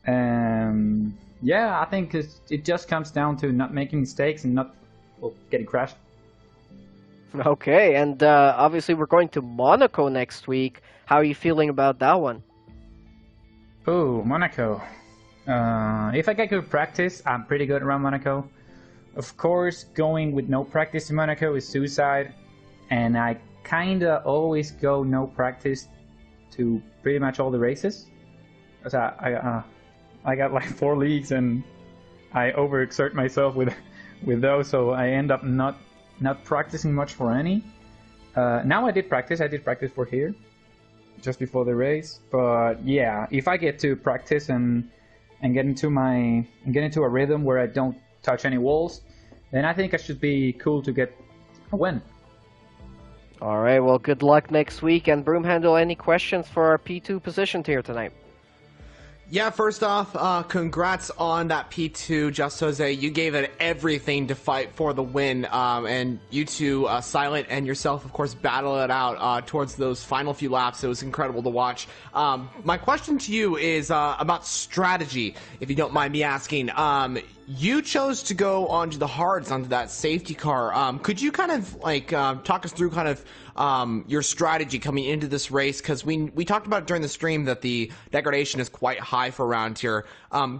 Yeah, I think it just comes down to not making mistakes and not getting crashed. Okay, and obviously we're going to Monaco next week. How are you feeling about that one? Oh, Monaco. If I get good practice, I'm pretty good around Monaco. Of course, going with no practice in Monaco is suicide, and I kinda always go no practice to pretty much all the races. Cause I got like 4 leagues, and I overexert myself with those, so I end up not practicing much for any. Now I did practice. I did practice for here, just before the race. But yeah, if I get to practice and get into a rhythm where I don't touch any walls, then I think I should be cool to get a win. All right, well, good luck next week. And Broomhandle, any questions for our P2 position tier tonight? Yeah, first off, congrats on that P2, Just Jose. You gave it everything to fight for the win, and you two, Silent and yourself, of course, battle it out towards those final few laps. It was incredible to watch. My question to you is about strategy, if you don't mind me asking. You chose to go onto the hards, onto that safety car. Could you kind of like talk us through kind of your strategy coming into this race? Because we talked about during the stream that the degradation is quite high for around here.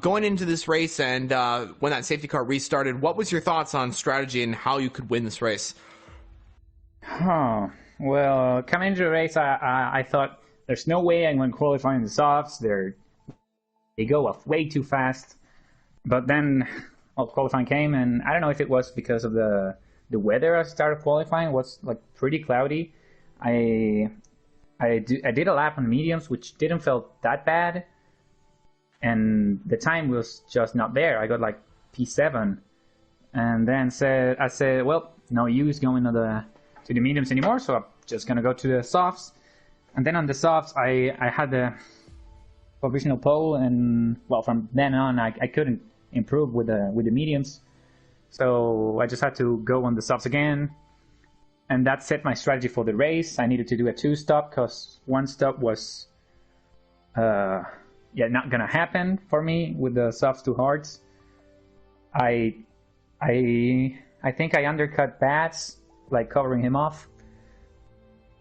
Going into this race and when that safety car restarted, what was your thoughts on strategy and how you could win this race? Huh. Well, coming into the race, I thought there's no way I'm going to qualify in the softs. They go off way too fast. But then qualifying came, and I don't know if it was because of the weather. I started qualifying, it was like pretty cloudy. I did a lap on mediums, which didn't feel that bad, and the time was just not there. I got like P7, and then I said, well, no use going to the mediums anymore, so I'm just gonna go to the softs. And then on the softs, I had the provisional pole, and well, from then on, I couldn't improve with the mediums, so I just had to go on the softs again, and that set my strategy for the race. I needed to do a 2-stop because 1-stop was not gonna happen for me with the softs too hard. I think I undercut Bats, like covering him off.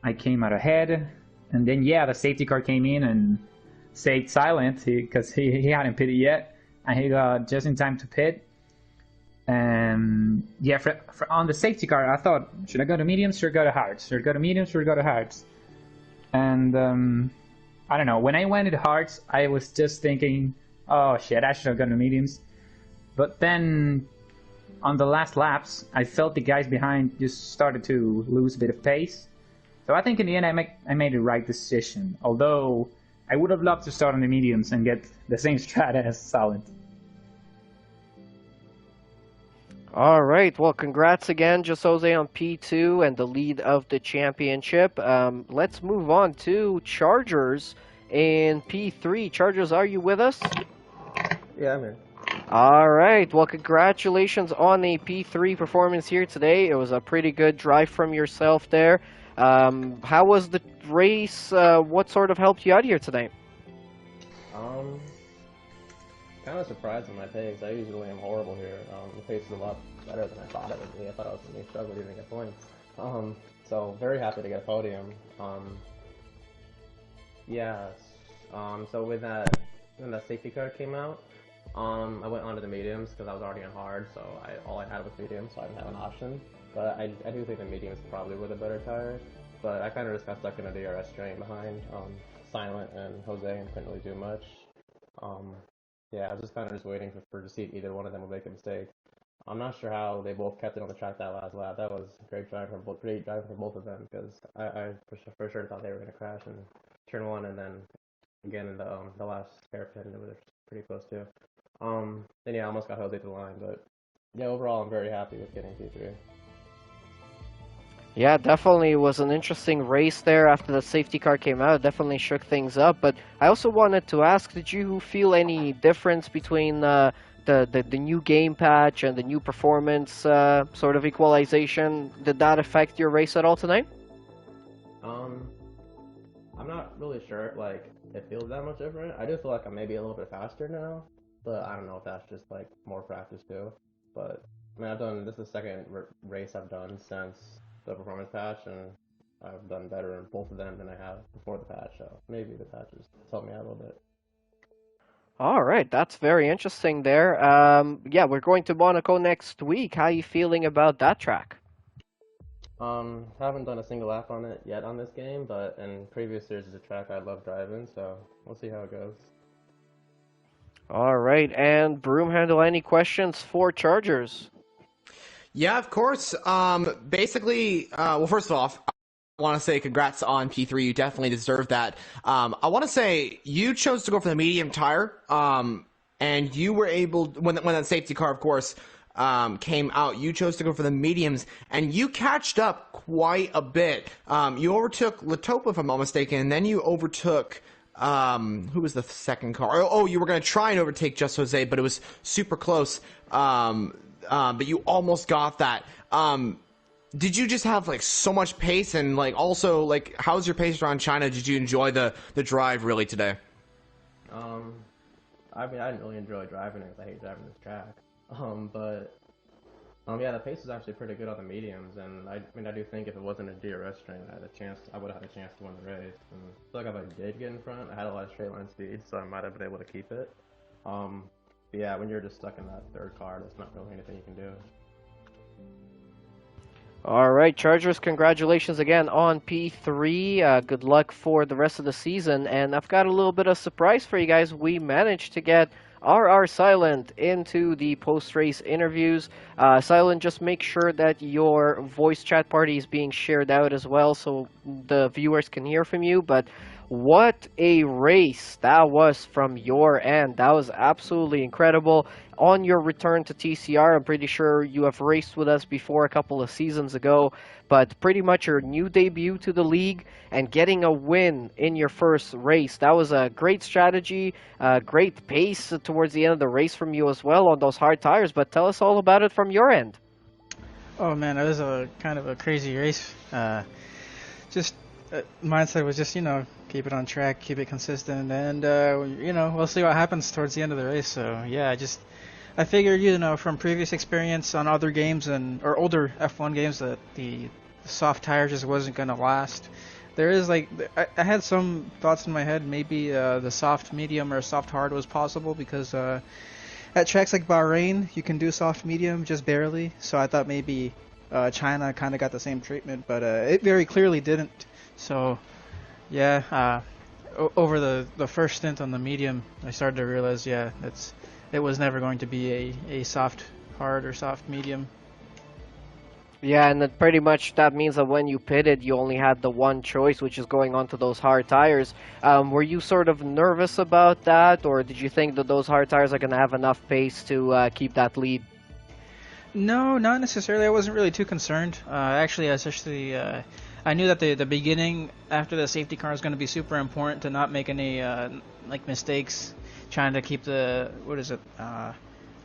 I came out ahead, and then the safety car came in and saved Silent because he hadn't pitted yet. And he got just in time to pit. And on the safety car, I thought, should I go to mediums or go to hards? Should I go to mediums or go to hards? And I don't know. When I went into hards, I was just thinking, oh shit, I should have gone to mediums. But then on the last laps, I felt the guys behind just started to lose a bit of pace. So I think in the end, I made the right decision. Although I would have loved to start on the mediums and get the same strat as Silent. All right, well, congrats again, Just Jose, on P2 and the lead of the championship. Let's move on to Chargers in P3. Chargers, are you with us? Yeah, I'm here. All right, well, congratulations on the P3 performance here today. It was a pretty good drive from yourself there. How was the race? What sort of helped you out here tonight? Kind of surprised with my pace. I usually am horrible here. The pace is a lot better than I thought it would be. I thought I was going to struggle to even get points. So very happy to get a podium. So when that safety car came out, I went onto the mediums because I was already on hard, so all I had was mediums, so I didn't have an option. But I do think the mediums probably were the better tire. But I kind of just got stuck in a DRS train behind Silent and Jose and couldn't really do much. I was just kind of just waiting to see if either one of them would make a mistake. I'm not sure how they both kept it on the track that last lap. That was great driving from both of them because I for sure thought they were going to crash in turn 1 and then again in the last hairpin. It was pretty close too. I almost got Jose to the line, but overall I'm very happy with getting P3. Yeah, definitely was an interesting race there after the safety car came out. It definitely shook things up. But I also wanted to ask, did you feel any difference between the new game patch and the new performance sort of equalization? Did that affect your race at all tonight? I'm not really sure. Like, it feels that much different. I do feel like I'm maybe a little bit faster now, but I don't know if that's just like more practice too. But I mean, this is the second race I've done since the performance patch, and I've done better in both of them than I have before the patch, so maybe the patch has helped me out a little bit. All right, that's very interesting there. Yeah, we're going to Monaco next week. How are you feeling about that track? Haven't done a single lap on it yet on this game, but in previous years it's a track I love driving, so we'll see how it goes. All right, and Broomhandle, any questions for Chargers? Yeah, of course. Basically, well, first off, I want to say congrats on P3. You definitely deserve that. I want to say you chose to go for the medium tire, and you were able when that safety car, of course, came out. You chose to go for the mediums, and you catched up quite a bit. You overtook Latopa, if I'm not mistaken, and then you overtook. Who was the second car? Oh, you were going to try and overtake Just Jose, but it was super close. But you almost got that. Did you just have like so much pace, and like also like how's your pace around China? Did you enjoy the drive really today? I mean, I didn't really enjoy driving it because I hate driving this track. But yeah, the pace is actually pretty good on the mediums, and I mean, I do think if it wasn't a DRS train, I would have had a chance to win the race. And I feel like if I did get in front, I had a lot of straight line speed, so I might have been able to keep it. But yeah, when you're just stuck in that third car, there's not really anything you can do. All right, Chargers, congratulations again on P3. Good luck for the rest of the season. And I've got a little bit of surprise for you guys. We managed to get RR Silent into the post-race interviews. Silent, just make sure that your voice chat party is being shared out as well so the viewers can hear from you. But what a race that was from your end. That was absolutely incredible. On your return to TCR, I'm pretty sure you have raced with us before a couple of seasons ago, but pretty much your new debut to the league and getting a win in your first race. That was a great strategy, great pace towards the end of the race from you as well on those hard tires, but tell us all about it from your end. Oh man, it was a kind of a crazy race. Just mindset was just keep it on track, keep it consistent, and we'll see what happens towards the end of the race. So yeah, I figured from previous experience on other games or older F1 games that the soft tire just wasn't gonna last. There is I had some thoughts in my head. Maybe the soft medium or soft hard was possible because at tracks like Bahrain you can do soft medium just barely. So I thought maybe China kind of got the same treatment, but it very clearly didn't. So yeah, over the first stint on the medium, I started to realize it was never going to be a soft hard or soft medium. Yeah, and that pretty much that means that when you pitted, you only had the one choice, which is going onto those hard tires. Were you sort of nervous about that, or did you think that those hard tires are going to have enough pace to keep that lead? No, not necessarily. I wasn't really too concerned. Especially, I knew that the beginning after the safety car is going to be super important to not make any mistakes. Trying to keep I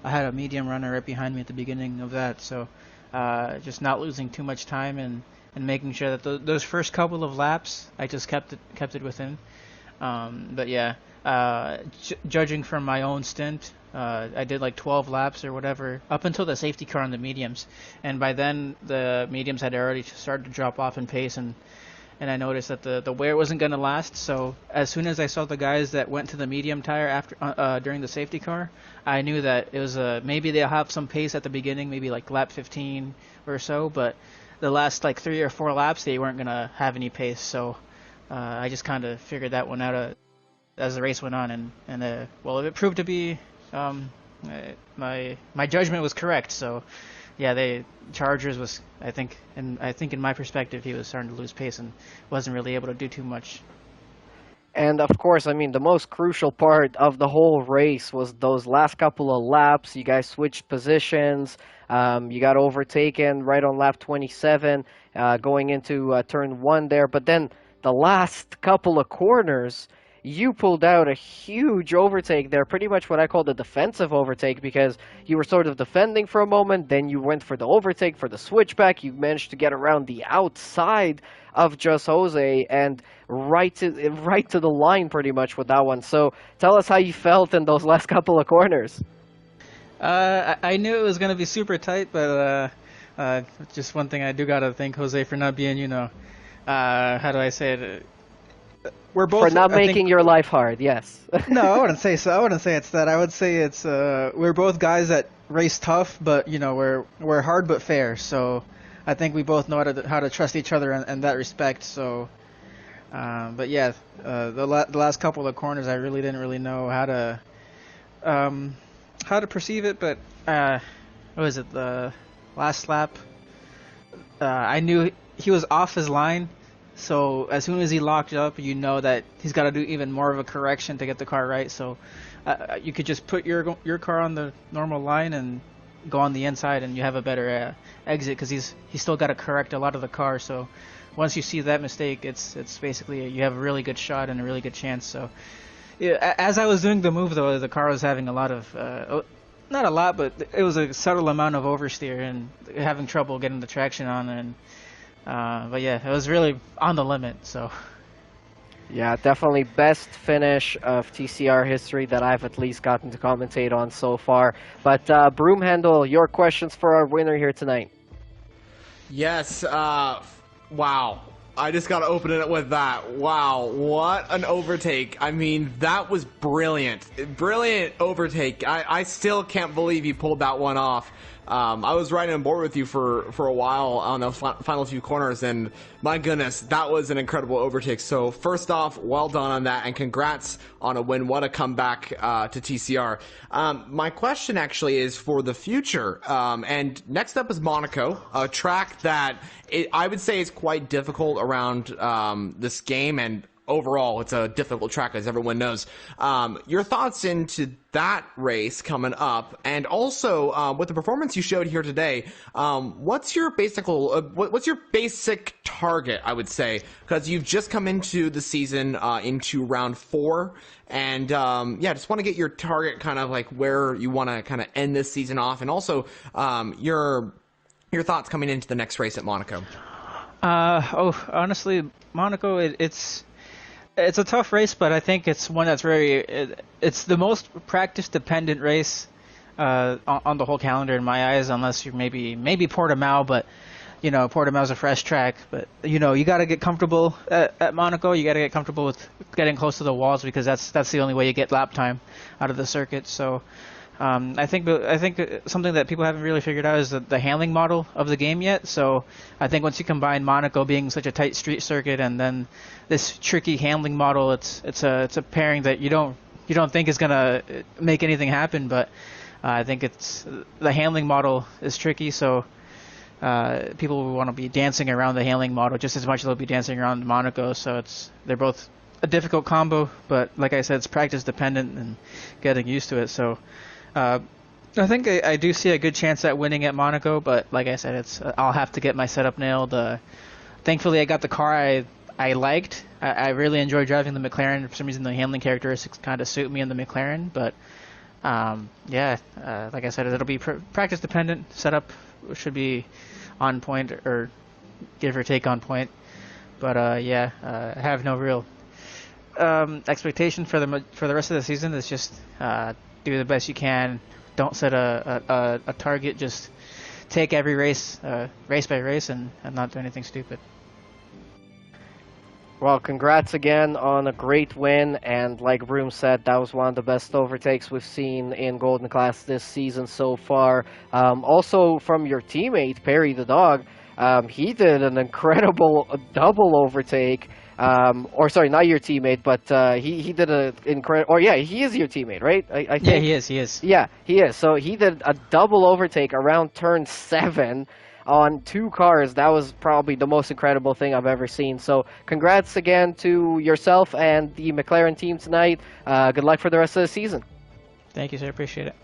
had a medium runner right behind me at the beginning of that, so just not losing too much time and making sure that those first couple of laps I just kept it within. But yeah, judging from my own stint, I did like 12 laps or whatever up until the safety car on the mediums, and by then the mediums had already started to drop off in pace, and I noticed that the wear wasn't going to last. So as soon as I saw the guys that went to the medium tire after during the safety car, I knew that it was maybe they'll have some pace at the beginning, maybe like lap 15 or so, but the last like 3 or 4 laps they weren't going to have any pace. So I just kind of figured that one out as the race went on, and it proved to be my judgment was correct. So yeah, Chargers was I think in my perspective he was starting to lose pace and wasn't really able to do too much. And of course, I mean, the most crucial part of the whole race was those last couple of laps. You guys switched positions. You got overtaken right on lap 27, going into turn 1 there. But then the last couple of corners, you pulled out a huge overtake there, pretty much what I call the defensive overtake, because you were sort of defending for a moment, then you went for the overtake, for the switchback, you managed to get around the outside of Just Jose, and right to the line pretty much with that one. So tell us how you felt in those last couple of corners. I knew it was going to be super tight, but just one thing I do got to thank Jose for not being, how do I say it? we're both For not I think- making your life hard, yes. No, I wouldn't say so. I wouldn't say it's that. I would say it's we're both guys that race tough, but we're hard but fair. So I think we both know how to trust each other in that respect. So, but yeah, the last couple of corners, I really didn't really know how to perceive it. But what was it? The last lap, I knew he was off his line. So as soon as he locked up, you know that he's got to do even more of a correction to get the car right. So you could just put your car on the normal line and go on the inside, and you have a better exit because he's still got to correct a lot of the car. So once you see that mistake, it's basically you have a really good shot and a really good chance. So yeah, as I was doing the move, though, the car was having a lot of not a lot, but it was a subtle amount of oversteer and having trouble getting the traction on and. But yeah, it was really on the limit. So Yeah, definitely best finish of TCR history that I've at least gotten to commentate on so far. But Broomhandle, your questions for our winner here tonight. Yes, wow. I just got to open it with that. Wow, what an overtake. I mean, that was brilliant. Brilliant overtake. I still can't believe you pulled that one off. I was riding on board with you for a while on the final few corners, and my goodness, that was an incredible overtake. So first off, well done on that, and congrats on a win. What a comeback to TCR. My question actually is for the future, and next up is Monaco, a track that I would say is quite difficult around this game, and overall, it's a difficult track, as everyone knows. Your thoughts into that race coming up, and also with the performance you showed here today, what's your basic target? I would say, because you've just come into the season into round 4, and yeah, just want to get your target, kind of like where you want to kind of end this season off, and also your thoughts coming into the next race at Monaco. Honestly, Monaco, it's a tough race, but I think it's one that's it's the most practice-dependent race on the whole calendar in my eyes, unless you're maybe Portimao, but Portimao's a fresh track. But you got to get comfortable at Monaco. You got to get comfortable with getting close to the walls, because that's the only way you get lap time out of the circuit. So I think something that people haven't really figured out is the handling model of the game yet. So I think once you combine Monaco being such a tight street circuit and then this tricky handling model, it's a pairing that you don't think is gonna make anything happen. But I think the handling model is tricky. So people will want to be dancing around the handling model just as much as they'll be dancing around Monaco. So they're both a difficult combo, but like I said, it's practice dependent and getting used to it. So. I think I do see a good chance at winning at Monaco, but like I said, I'll have to get my setup nailed. Thankfully, I got the car I liked. I really enjoy driving the McLaren. For some reason, the handling characteristics kind of suit me in the McLaren. But yeah, like I said, it'll be practice dependent. Setup should be on point, or give or take on point. But yeah, I have no real expectation for the rest of the season. It's just do the best you can. Don't set a target. Just take every race, race by race, and not do anything stupid. Well, congrats again on a great win, and like Broom said, that was one of the best overtakes we've seen in Golden Class this season so far. Also from your teammate, Perry the Dog, he did an incredible double overtake. Or sorry, not your teammate, but he did an incredible. Or yeah, he is your teammate, right? I think. Yeah, he is. He is. Yeah, he is. So he did a double overtake around turn 7 on 2 cars. That was probably the most incredible thing I've ever seen. So congrats again to yourself and the McLaren team tonight. Good luck for the rest of the season. Thank you, sir. Appreciate it.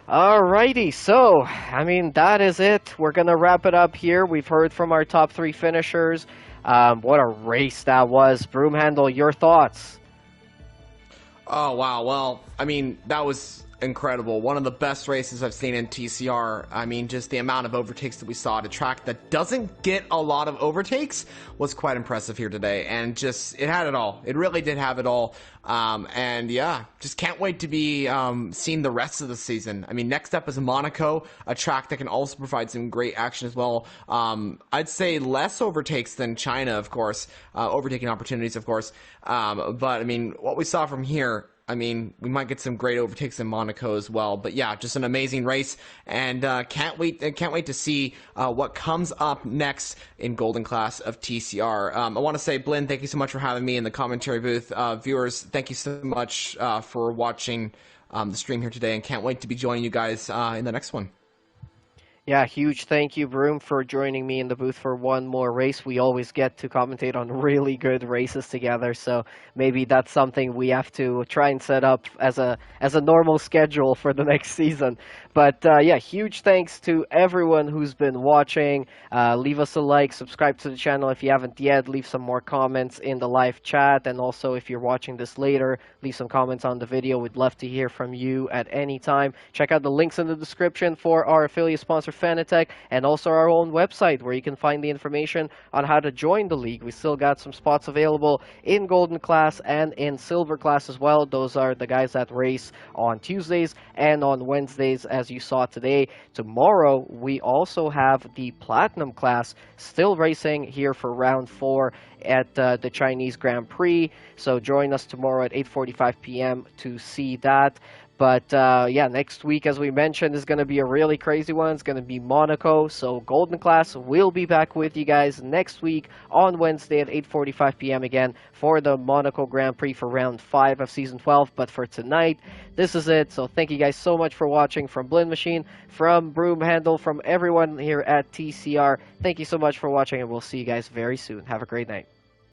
Alrighty, so I mean that is it. We're gonna wrap it up here. We've heard from our top 3 finishers. What a race that was. Broomhandle, your thoughts? Oh, wow. Well, I mean, that was incredible. One of the best races I've seen in TCR. I mean, just the amount of overtakes that we saw at a track that doesn't get a lot of overtakes was quite impressive here today. And just, it had it all. It really did have it all. And yeah, just can't wait to be seeing the rest of the season. I mean, next up is Monaco, a track that can also provide some great action as well. I'd say less overtakes than China, of course, overtaking opportunities, of course. But I mean, what we saw from here, I mean, we might get some great overtakes in Monaco as well. But yeah, just an amazing race, and can't wait to see what comes up next in Golden Class of TCR. I want to say, Blinn, thank you so much for having me in the commentary booth. Viewers, thank you so much for watching the stream here today, and can't wait to be joining you guys in the next one. Yeah, huge thank you, Broom, for joining me in the booth for one more race. We always get to commentate on really good races together, so maybe that's something we have to try and set up as a normal schedule for the next season. But yeah, huge thanks to everyone who's been watching. Leave us a like, subscribe to the channel if you haven't yet, leave some more comments in the live chat, and also if you're watching this later, leave some comments on the video. We'd love to hear from you at any time. Check out the links in the description for our affiliate sponsor Fanatec, and also our own website where you can find the information on how to join the league. We still got some spots available in Golden Class and in Silver Class as well. Those are the guys that race on Tuesdays and on Wednesdays, as you saw today. Tomorrow we also have the Platinum Class still racing here for round 4 at the Chinese Grand Prix. So join us tomorrow at 8:45 p.m. to see that. But yeah, next week, as we mentioned, is going to be a really crazy one. It's going to be Monaco. So Golden Class will be back with you guys next week on Wednesday at 8:45 p.m. again for the Monaco Grand Prix for round 5 of season 12. But for tonight, this is it. So thank you guys so much for watching. From Blinn Machine, from Broom Handle, from everyone here at TCR, thank you so much for watching, and we'll see you guys very soon. Have a great night.